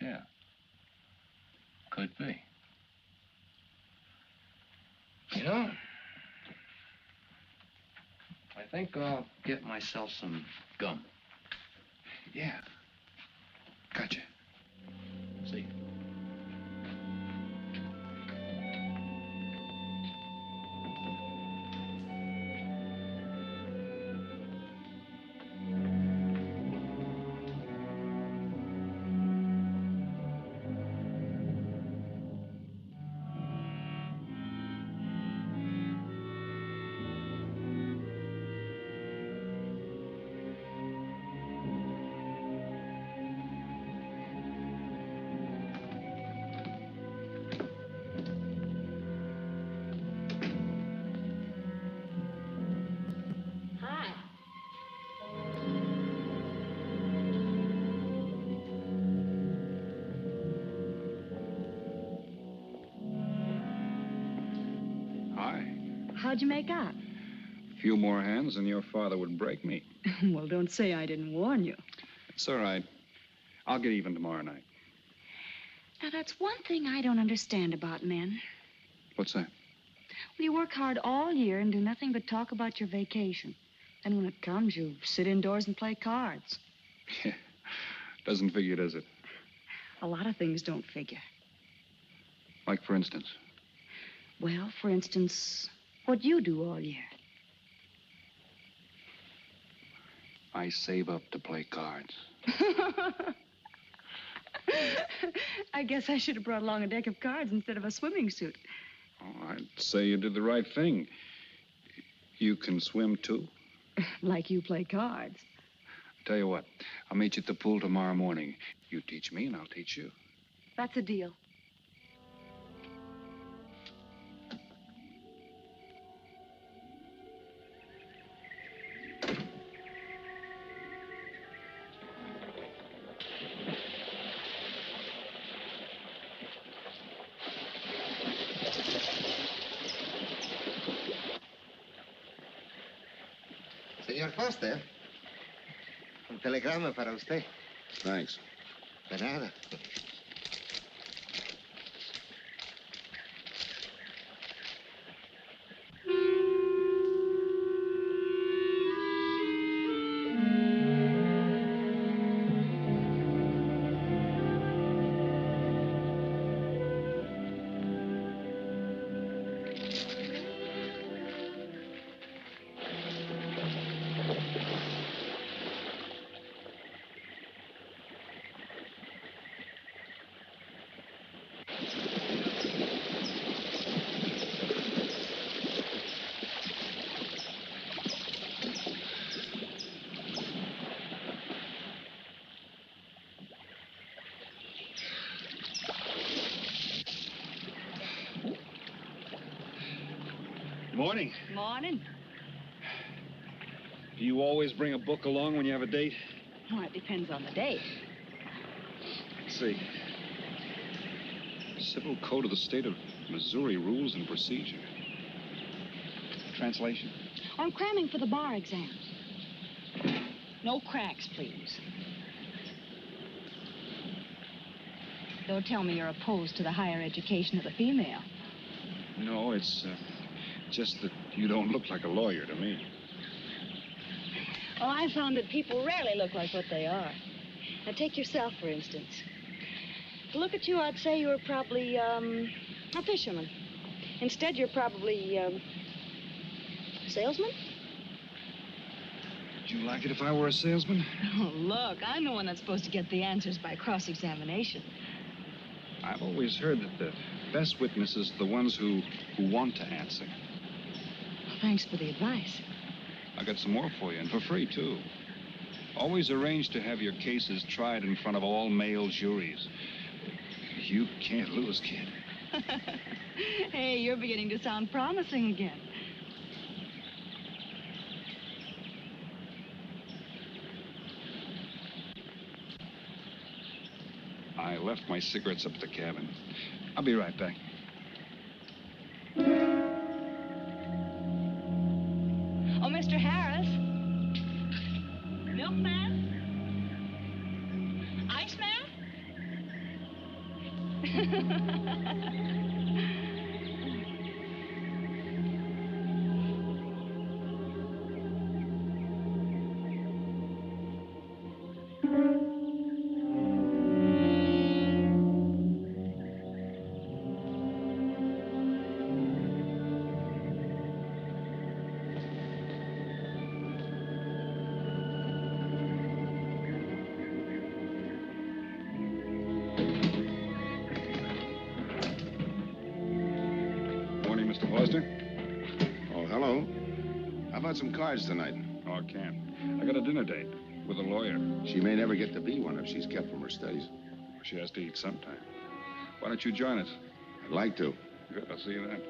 M: Yeah. Could be. You know, I think I'll get myself some gum.
I: Yeah. Gotcha.
M: See you.
E: How'd you make out?
I: A few more hands and your father would break me.
E: Well, don't say I didn't warn you.
I: It's all right. I'll get even tomorrow night.
E: Now, that's one thing I don't understand about men.
I: What's that?
E: Well, you work hard all year and do nothing but talk about your vacation. And when it comes, you sit indoors and play cards.
I: Yeah. Doesn't figure, does it?
E: A lot of things don't figure.
I: Like, for instance?
E: Well, for instance, what you do all year.
I: I save up to play cards.
E: I guess I should have brought along a deck of cards instead of a swimming suit.
I: Oh, I'd say you did the right thing. You can swim, too?
E: Like you play cards.
I: Tell you what, I'll meet you at the pool tomorrow morning. You teach me and I'll teach you.
E: That's a deal.
T: Señor Foster, un telegrama para usted.
B: Thanks.
T: De nada.
I: Morning.
E: Morning.
I: Do you always bring a book along when you have a date?
E: Well, it depends on the date.
I: Let's see. Civil Code of the State of Missouri Rules and Procedure. Translation?
E: I'm cramming for the bar exam. No cracks, please. Don't tell me you're opposed to the higher education of the female.
I: No, it's just that you don't look like a lawyer to me.
E: Well, I found that people rarely look like what they are. Now, take yourself, for instance. To look at you, I'd say you were probably, a fisherman. Instead, you're probably, a salesman?
I: Would you like it if I were a salesman?
E: Oh, look, I'm the one that's supposed to get the answers by cross-examination.
I: I've always heard that the best witnesses are the ones who want to answer.
E: Well, thanks for the advice.
I: I got some more for you, and for free, too. Always arrange to have your cases tried in front of all male juries. You can't lose, kid.
E: Hey, you're beginning to sound promising again.
I: I left my cigarettes up at the cabin. I'll be right back.
E: Oh, Mr. Harris. Milkman? Iceman?
B: Oh, hello. How about some cards tonight?
I: Oh, I can't. I got a dinner date with a lawyer.
B: She may never get to be one if she's kept from her studies.
I: She has to eat sometime. Why don't you join us?
B: I'd like to.
I: Good, I'll see you then.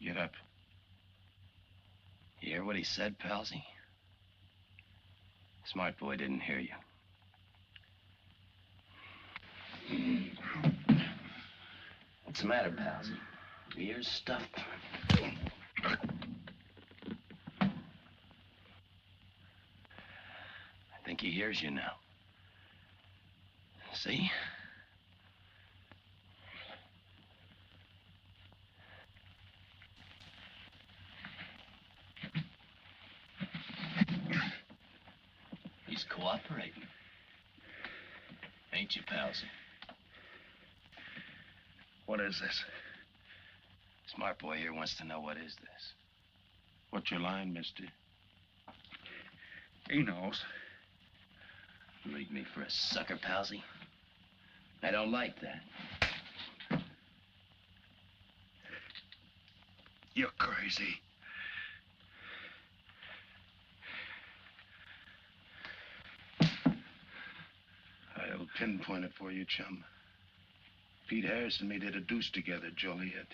M: Get up. You hear what he said, Palsy? Smart boy didn't hear you. What's the matter, Palsy? Your ears stuffed? I think he hears you now. See? He's cooperating. Ain't you, Palsy?
I: What is this?
M: Smart boy here wants to know what is this.
D: What's your line, mister?
I: He knows.
M: Leave me for a sucker, Palsy. I don't like that.
I: You're crazy.
D: I'll pinpoint it for you, chum. Pete Harris and me did a deuce together, Joliet.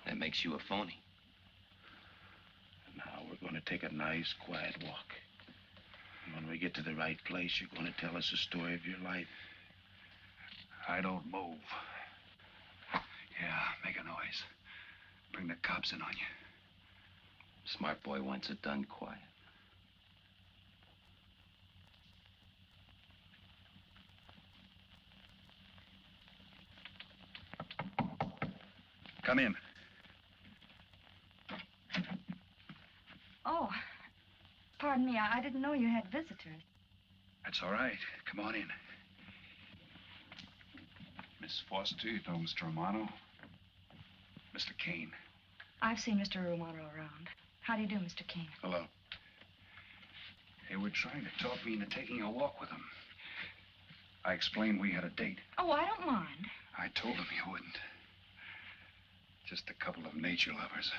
M: That makes you a phony.
D: Now we're going to take a nice, quiet walk. And when we get to the right place, you're going to tell us the story of your life.
I: I don't move. Yeah, make a noise. Bring the cops in on you.
J: Smart boy wants it done quiet.
I: Come in.
E: Oh, pardon me. I didn't know you had visitors.
I: That's all right. Come on in. Miss Foster, you know Mr. Romano? Mr. Kane.
E: I've seen Mr. Romano around. How do you do, Mr. Kane?
I: Hello. They were trying to talk me into taking a walk with them. I explained we had a date.
E: Oh, I don't mind.
I: I told them you wouldn't. Just a couple of nature lovers.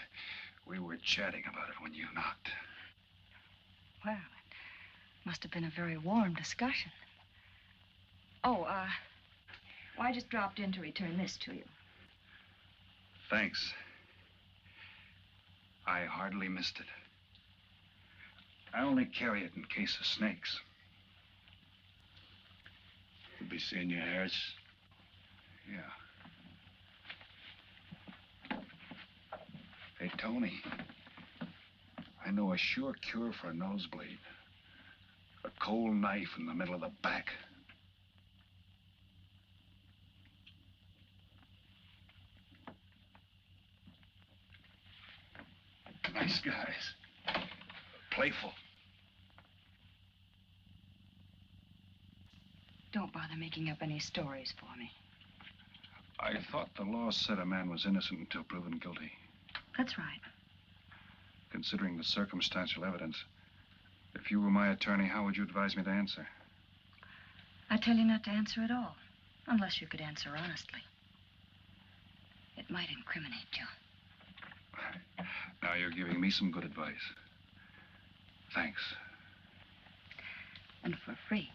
I: We were chatting about it when you knocked.
E: Well, it must have been a very warm discussion. Oh, well, I just dropped in to return this to you.
I: Thanks. I hardly missed it. I only carry it in case of snakes.
D: You'll be seeing your Harris?
I: Yeah. Hey, Tony. I know a sure cure for a nosebleed. A cold knife in the middle of the back. Nice guys. Playful.
E: Don't bother making up any stories for me.
I: I thought the law said a man was innocent until proven guilty.
E: That's right.
I: Considering the circumstantial evidence, if you were my attorney, how would you advise me to answer?
E: I tell you not to answer at all, unless you could answer honestly. It might incriminate you.
I: Now you're giving me some good advice. Thanks.
E: And for free.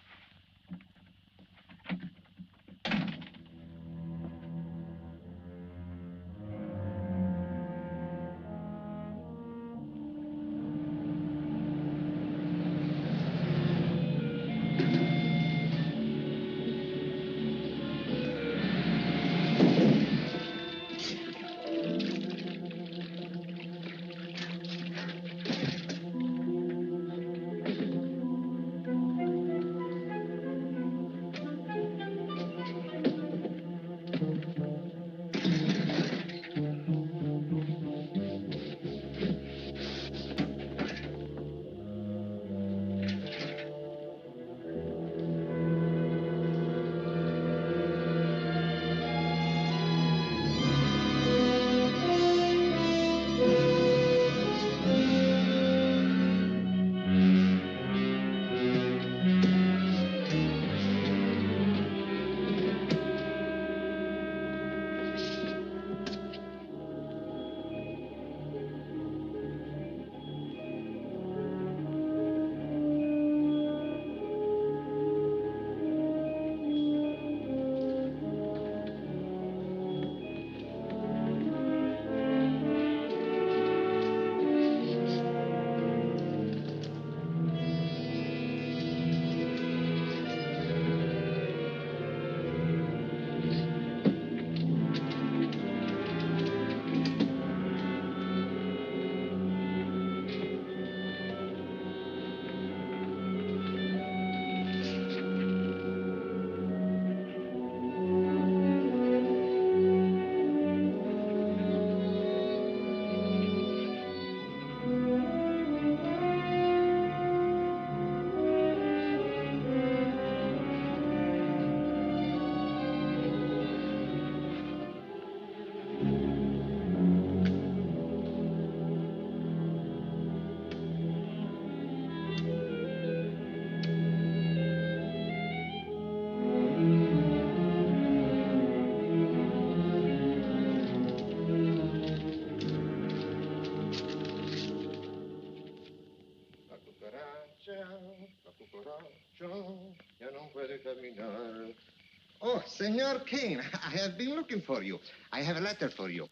T: Oh, Senor Kane, I have been looking for you. I have a letter for you.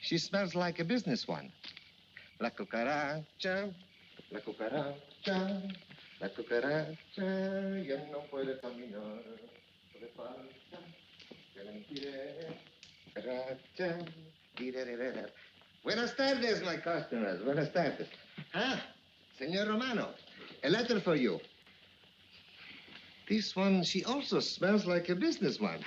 T: She smells like a business one. La cucaracha, la cucaracha. La cucaracha ya no puede caminar. Le falta que le tire. Cucaracha. Tirerera. Buenas tardes, my customers. Buenas tardes. Ah, Senor Romano, a letter for you. This one, she also smells like a business one.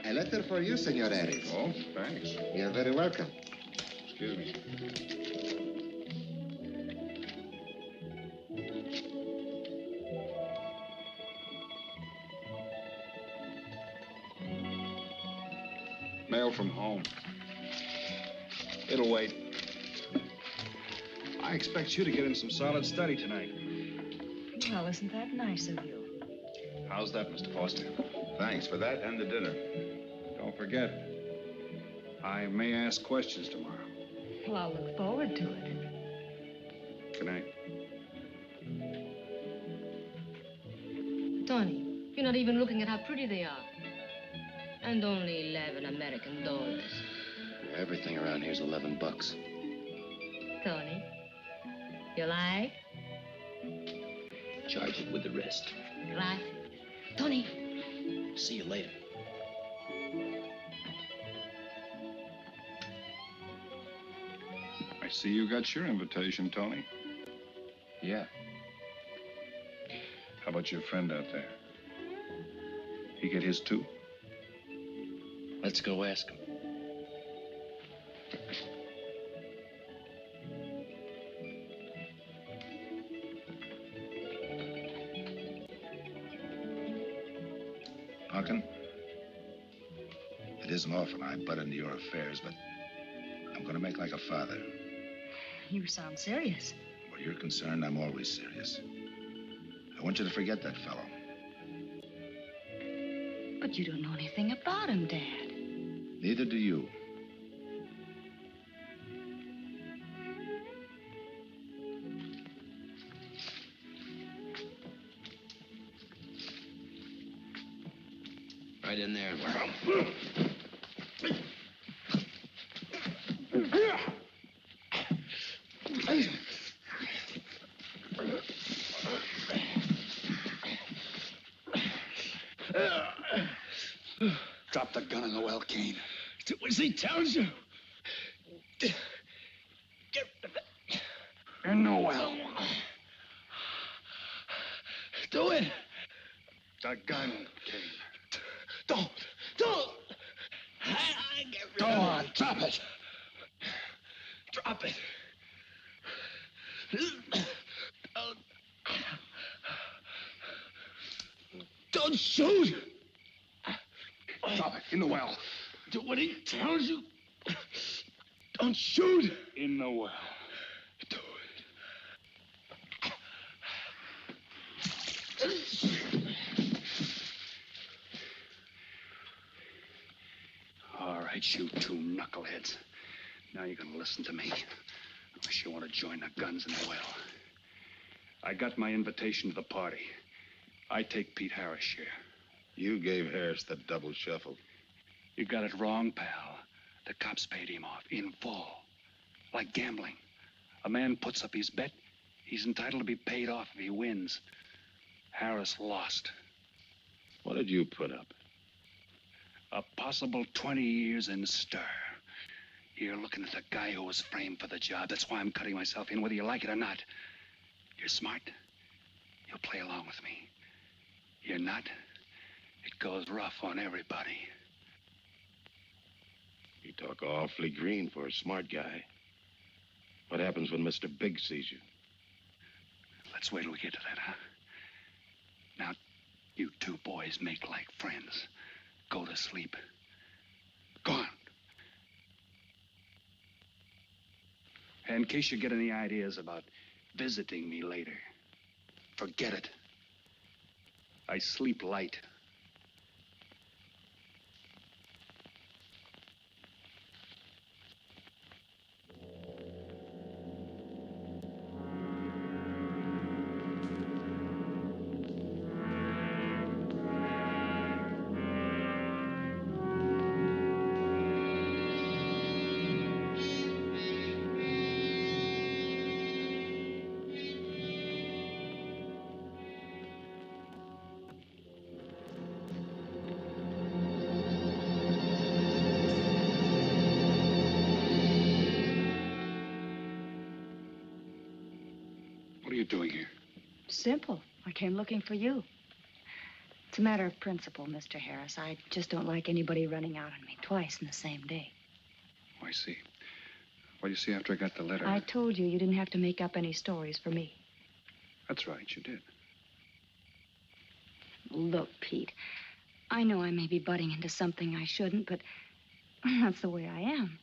T: A letter for you, Senor Harris.
Q: Oh, thanks.
T: You're very welcome.
Q: Excuse me. Mail from home. It'll wait. I expect you to get in some solid study tonight.
E: Well, isn't that nice of you?
Q: How's that, Mr. Foster? Thanks for that and the dinner. Don't forget, I may ask questions tomorrow.
E: Well, I'll look forward to it.
Q: Good night.
U: Tony, you're not even looking at how pretty they are. And only 11 American dollars.
M: Everything around here's $11.
U: Tony, you like?
M: Charge it with the rest.
U: Gracias. Tony.
M: See you later.
Q: I see you got your invitation, Tony.
A: Yeah.
Q: How about your friend out there? He get his too?
M: Let's go ask him.
B: Pumpkin, it isn't often I butt into your affairs, but I'm going to make like a father.
E: You sound serious.
B: Where you're concerned, I'm always serious. I want you to forget that fellow.
E: But you don't know anything about him, Dad.
B: Neither do you.
M: Right in there.
I: Drop the gun in the well, Kane.
M: Do as he tells you.
I: In the well.
M: Do it.
I: The gun, Kane.
M: Don't. I get rid
I: Go
M: of
I: on, drop it.
M: Drop it. Don't shoot.
I: Drop it in the well.
M: Do what he tells you. Don't shoot.
I: In the well.
M: Do
I: All right, you two knuckleheads. Now you're gonna listen to me. Unless you want to join the guns in the well. I got my invitation to the party. I take Pete Harris' share.
B: You gave Harris the double shuffle.
I: You got it wrong, pal. The cops paid him off in full. Like gambling. A man puts up his bet, he's entitled to be paid off if he wins. Harris lost.
B: What did you put up?
I: A possible 20 years in stir. You're looking at the guy who was framed for the job. That's why I'm cutting myself in, whether you like it or not. You're smart. You'll play along with me. You're not. It goes rough on everybody.
B: You talk awfully green for a smart guy. What happens when Mr. Big sees you?
I: Let's wait till we get to that, huh? Now, you two boys make like friends. Go to sleep. Go on. In case you get any ideas about visiting me later, forget it. I sleep light. you doing here?
E: Simple. I came looking for you. It's a matter of principle, Mr. Harris. I just don't like anybody running out on me twice in the same day.
I: Oh, I see. Well, you see, after I got the letter...
E: I told you didn't have to make up any stories for me.
I: That's right, you did.
E: Look, Pete, I know I may be butting into something I shouldn't, but that's the way I am.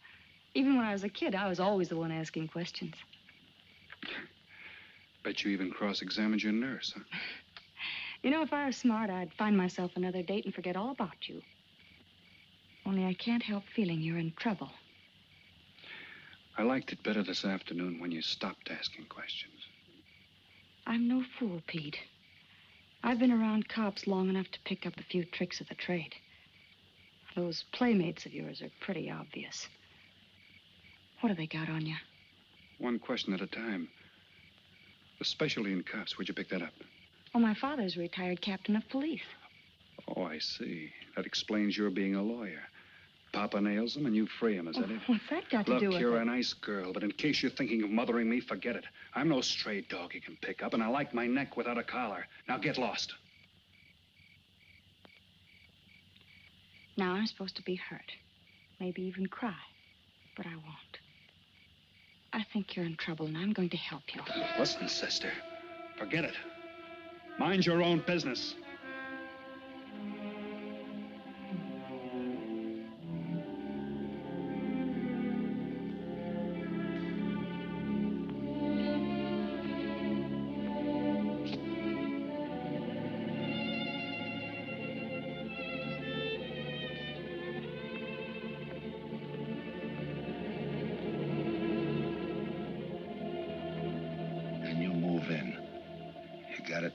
E: Even when I was a kid, I was always the one asking questions.
I: Bet you even cross-examined your nurse, huh?
E: You know, if I were smart, I'd find myself another date and forget all about you. Only I can't help feeling you're in trouble.
I: I liked it better this afternoon when you stopped asking questions.
E: I'm no fool, Pete. I've been around cops long enough to pick up a few tricks of the trade. Those playmates of yours are pretty obvious. What have they got on you?
I: One question at a time. Especially in cops. Where'd you pick that up?
E: Oh, my father's a retired captain of police.
I: Oh, I see. That explains your being a lawyer. Papa nails him and you free him, is that it?
E: What's that got to do with it?
I: Look, you're a nice girl, but in case you're thinking of mothering me, forget it. I'm no stray dog you can pick up, and I like my neck without a collar. Now get lost.
E: Now I'm supposed to be hurt. Maybe even cry. But I won't. I think you're in trouble, and I'm going to help you.
I: Listen, sister. Forget it. Mind your own business.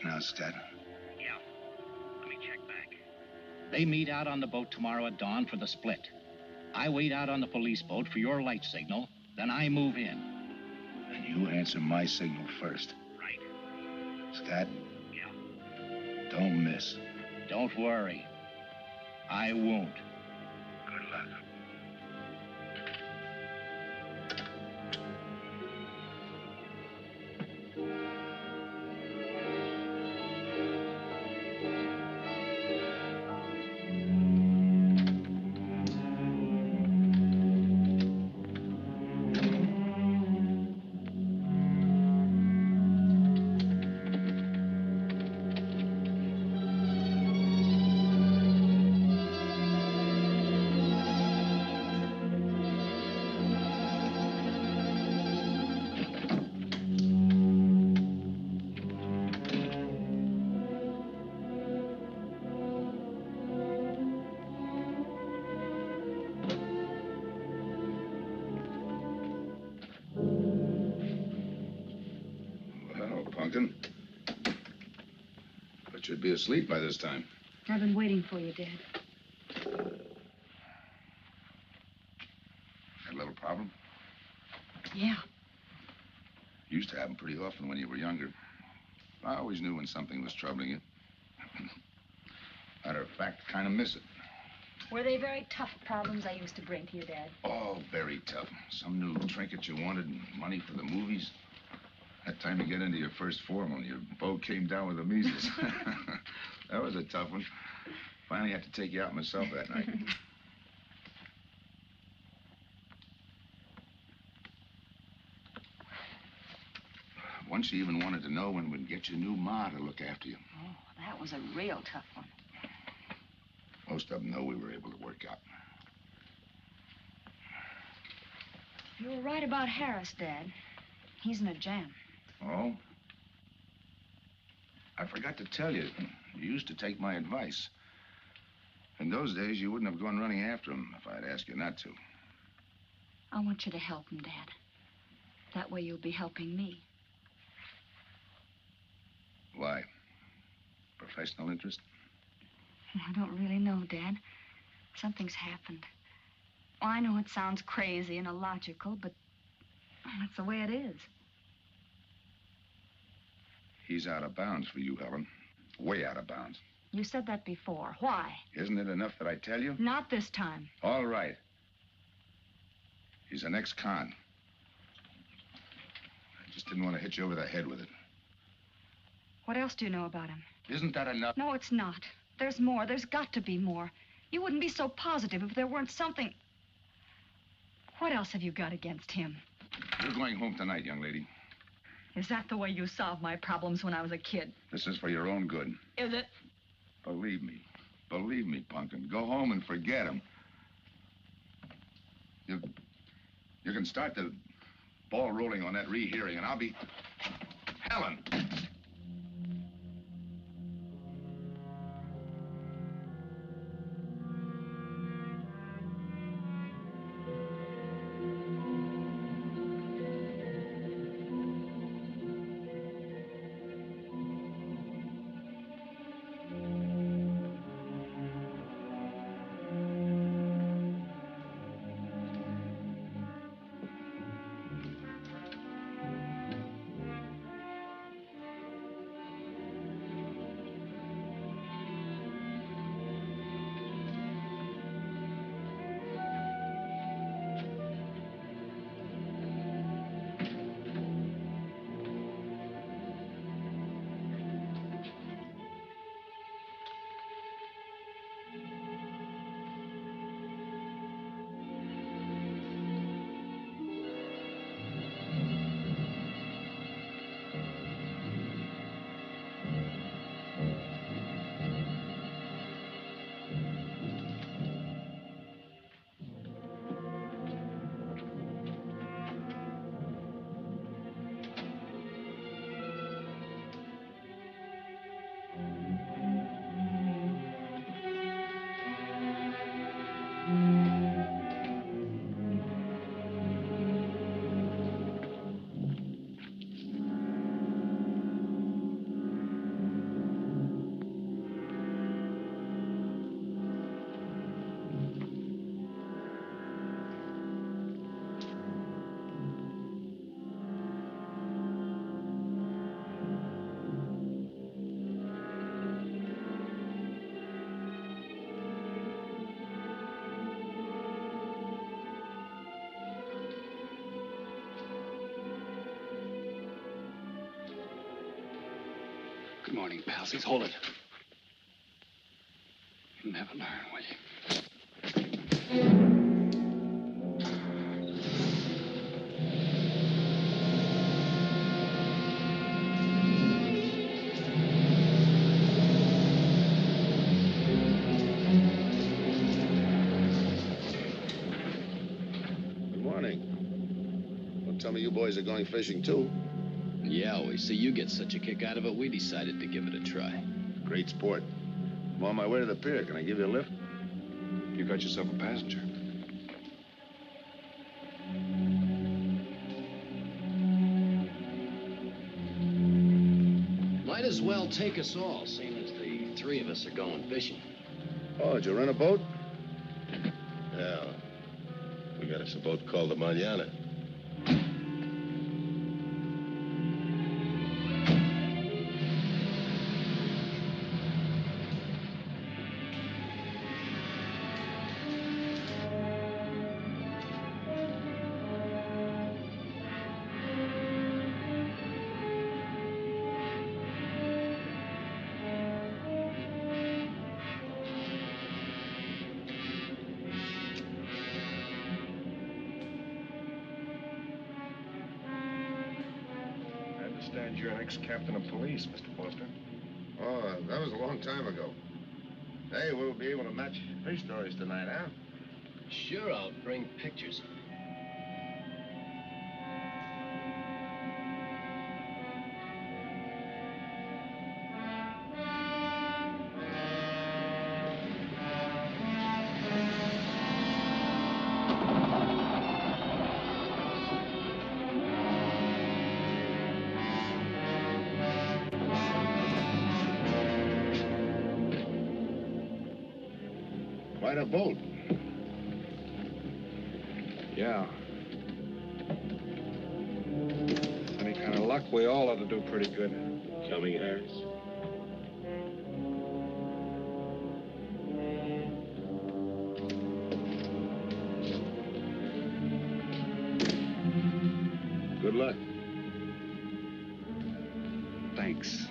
B: Now, Scott.
V: Yeah. Let me check back. They meet out on the boat tomorrow at dawn for the split. I wait out on the police boat for your light signal, then I move in.
B: And you answer my signal first.
V: Right.
B: Scott?
V: Yeah.
B: Don't miss.
V: Don't worry. I won't.
B: Good luck. But you'd be asleep by this time.
E: I've been waiting for you, Dad.
B: Had a little problem?
E: Yeah.
B: Used to happen pretty often when you were younger. I always knew when something was troubling you. Matter of fact, I kind of miss it.
E: Were they very tough problems I used to bring to you, Dad?
B: Oh, very tough. Some new trinket you wanted, money for the movies. That time to get into your first formal, your boat came down with the measles. That was a tough one. Finally had to take you out myself that night. Once you even wanted to know when we'd get your new ma to look after you.
E: Oh, that was a real tough one.
B: Most of them know we were able to work out.
E: You were right about Harris, Dad. He's in a jam.
B: Oh? I forgot to tell you, you used to take my advice. In those days, you wouldn't have gone running after him if I'd asked you not to.
E: I want you to help him, Dad. That way you'll be helping me.
B: Why? Professional interest?
E: I don't really know, Dad. Something's happened. Oh, I know it sounds crazy and illogical, but that's the way it is.
B: He's out of bounds for you, Helen. Way out of bounds.
E: You said that before. Why?
B: Isn't it enough that I tell you?
E: Not this time.
B: All right. He's an ex-con. I just didn't want to hit you over the head with it.
E: What else do you know about him?
B: Isn't that enough?
E: No, it's not. There's more. There's got to be more. You wouldn't be so positive if there weren't something. What else have you got against him?
B: You're going home tonight, young lady.
E: Is that the way you solved my problems when I was a kid?
B: This is for your own good.
E: Is it?
B: Believe me. Believe me, Pumpkin. Go home and forget him. You can start the ball rolling on that rehearing, and I'll be... Helen!
I: Good morning, palsies. Hold it. You'll never learn, will you?
B: Good morning. Don't tell me you boys are going fishing, too.
M: Yeah, we see you get such a kick out of it, we decided to give it a try.
B: Great sport. I'm on my way to the pier. Can I give you a lift?
Q: You got yourself a passenger.
M: Might as well take us all, seeing as the three of us are going fishing.
B: Oh, did you rent a boat?
G: Yeah. We got us a boat called the Mañana.
Q: You're an ex-captain of police, Mr. Foster.
B: Oh, that was a long time ago. Hey, we'll be able to match fish stories tonight, huh?
M: Sure, I'll bring pictures.
B: Quite a boat.
Q: Yeah. Any kind of luck, we all ought to do pretty good.
G: Coming, Harris?
B: Good luck.
Q: Thanks.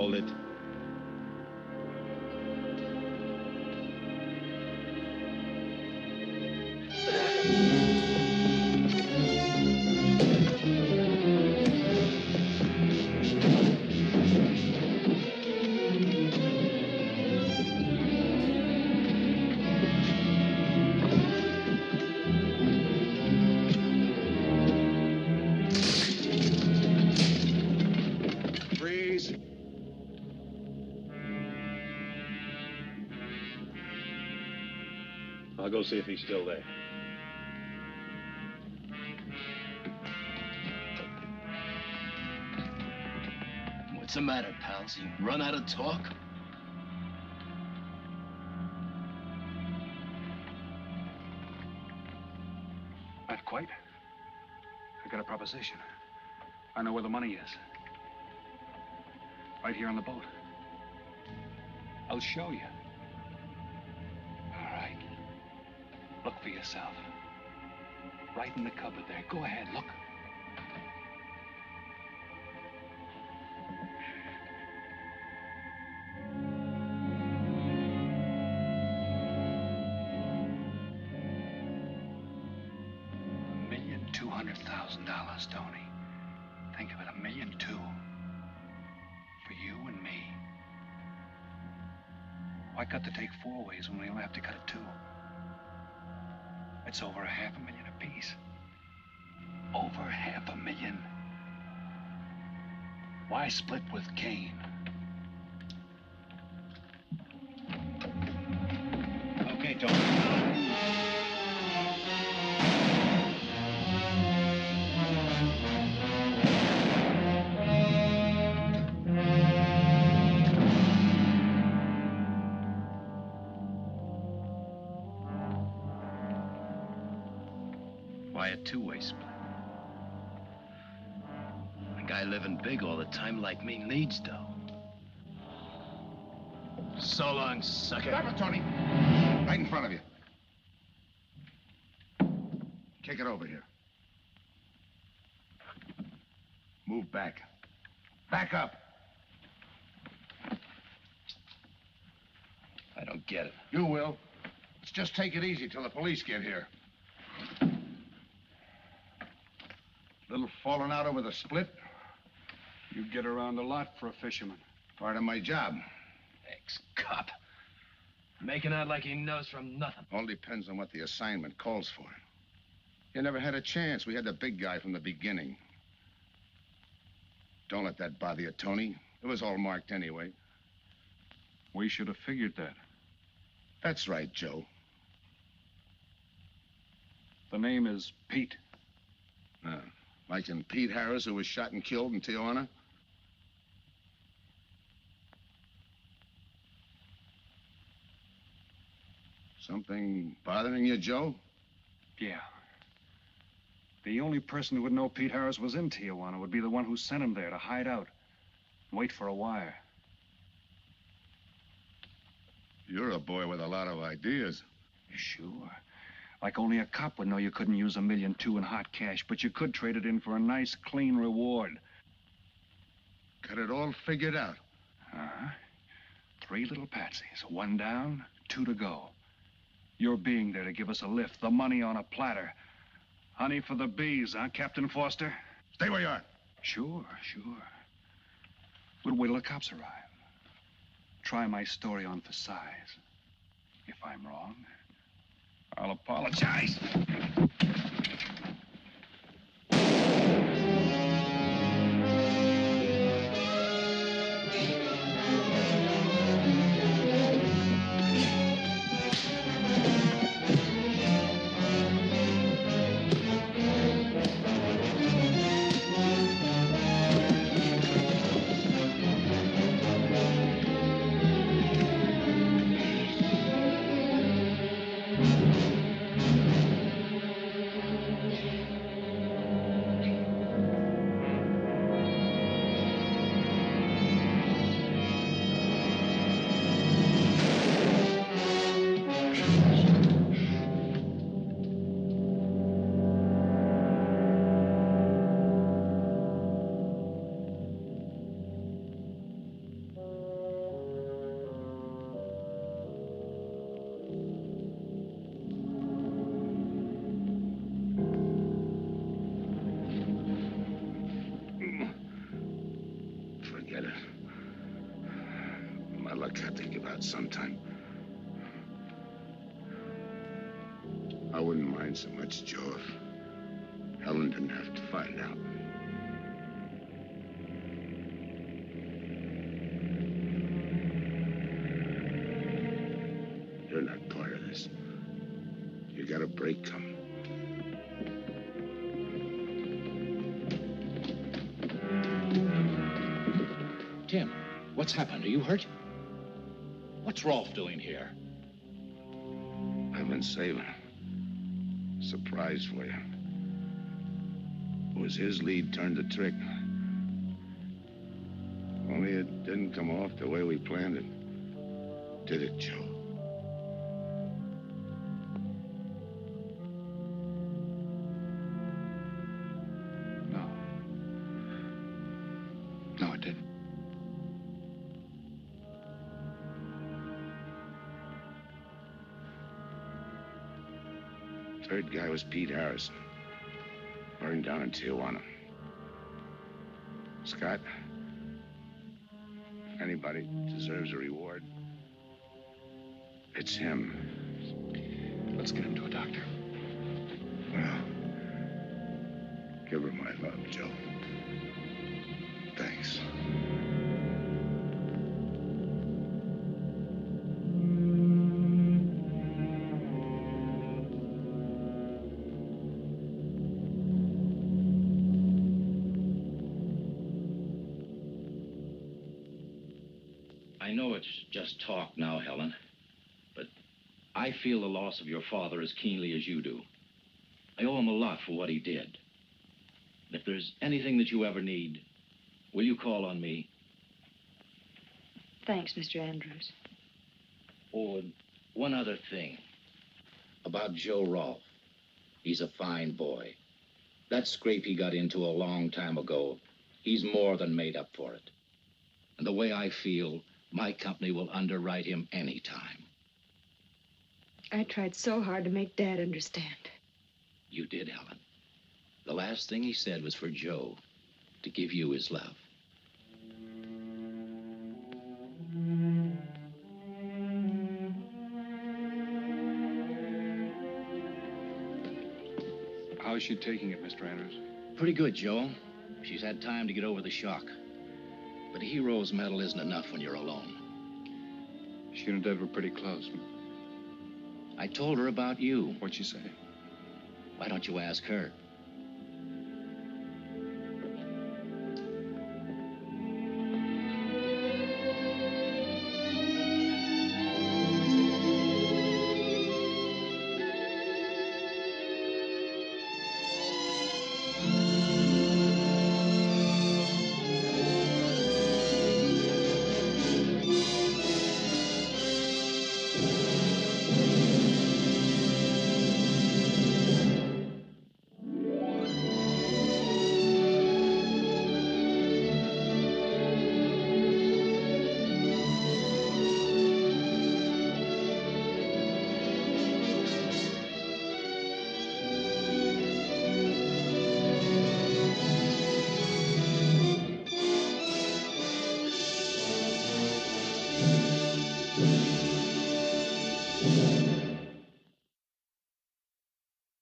G: Hold it. I'll go see if he's still there.
M: What's the matter, pals? You run out of talk?
I: Not quite. I got a proposition. I know where the money is. Right here on the boat. I'll show you. All right. Look for yourself. Right in the cupboard there. Go ahead, look. $1,200,000, Tony. Think of it, $1.2 million. For you and me. Why cut the take 4 ways when we only have to cut it 2? It's over $500,000 apiece. Over $500,000. Why split with Kane?
V: Okay, Tony.
M: Why a two-way split? A guy living big all the time like me needs dough. So long, sucker.
B: Stop it, Tony. Right in front of you. Kick it over here. Move back. Back up.
M: I don't get it.
B: You will. Let's just take it easy till the police get here. Little falling out over the split.
I: You get around a lot for a fisherman.
B: Part of my job.
M: Ex-cop. Making out like he knows from nothing.
B: All depends on what the assignment calls for. You never had a chance. We had the big guy from the beginning. Don't let that bother you, Tony. It was all marked anyway.
I: We should have figured that.
B: That's right, Joe.
I: The name is Pete.
B: Like in Pete Harris, who was shot and killed in Tijuana? Something bothering you, Joe?
I: Yeah. The only person who would know Pete Harris was in Tijuana would be the one who sent him there to hide out and wait for a wire.
B: You're a boy with a lot of ideas.
I: Sure. Like only a cop would know you couldn't use $1.2 million in hot cash, but you could trade it in for a nice, clean reward.
B: Got it all figured out.
I: 3 little patsies. 1 down, 2 to go. Your being there to give us a lift, the money on a platter. Honey for the bees, huh, Captain Foster?
B: Stay where you are.
I: Sure. We'll wait till the cops arrive. Try my story on for size. If I'm wrong, I'll apologize.
B: out sometime. I wouldn't mind so much, Joe, if Helen didn't have to find out. You're not part of this. You got a break coming.
J: Tim, what's happened? Are you hurt? What's Rolfe doing here?
B: I've been saving. Surprise for you. It was his lead turned the trick. Only it didn't come off the way we planned it. Did it, Joe?
I: No, it didn't.
B: Third guy was Pete Harrison. Burned down in Tijuana. Scott, if anybody deserves a reward, it's him.
I: Let's get him to a doctor.
B: Well, give her my love, Joe. Thanks.
J: I know it's just talk now, Helen, but I feel the loss of your father as keenly as you do. I owe him a lot for what he did. If there's anything that you ever need, will you call on me?
E: Thanks, Mr. Andrews.
J: Oh, and one other thing. About Joe Rolfe. He's a fine boy. That scrape he got into a long time ago, he's more than made up for it. And the way I feel, my company will underwrite him any time.
E: I tried so hard to make Dad understand.
J: You did, Helen. The last thing he said was for Joe to give you his love.
Q: How's she taking it, Mr. Andrews?
J: Pretty good, Joe. She's had time to get over the shock. But a hero's medal isn't enough when you're alone.
Q: She and Dad were pretty close.
J: I told her about you.
Q: What'd she say?
J: Why don't you ask her?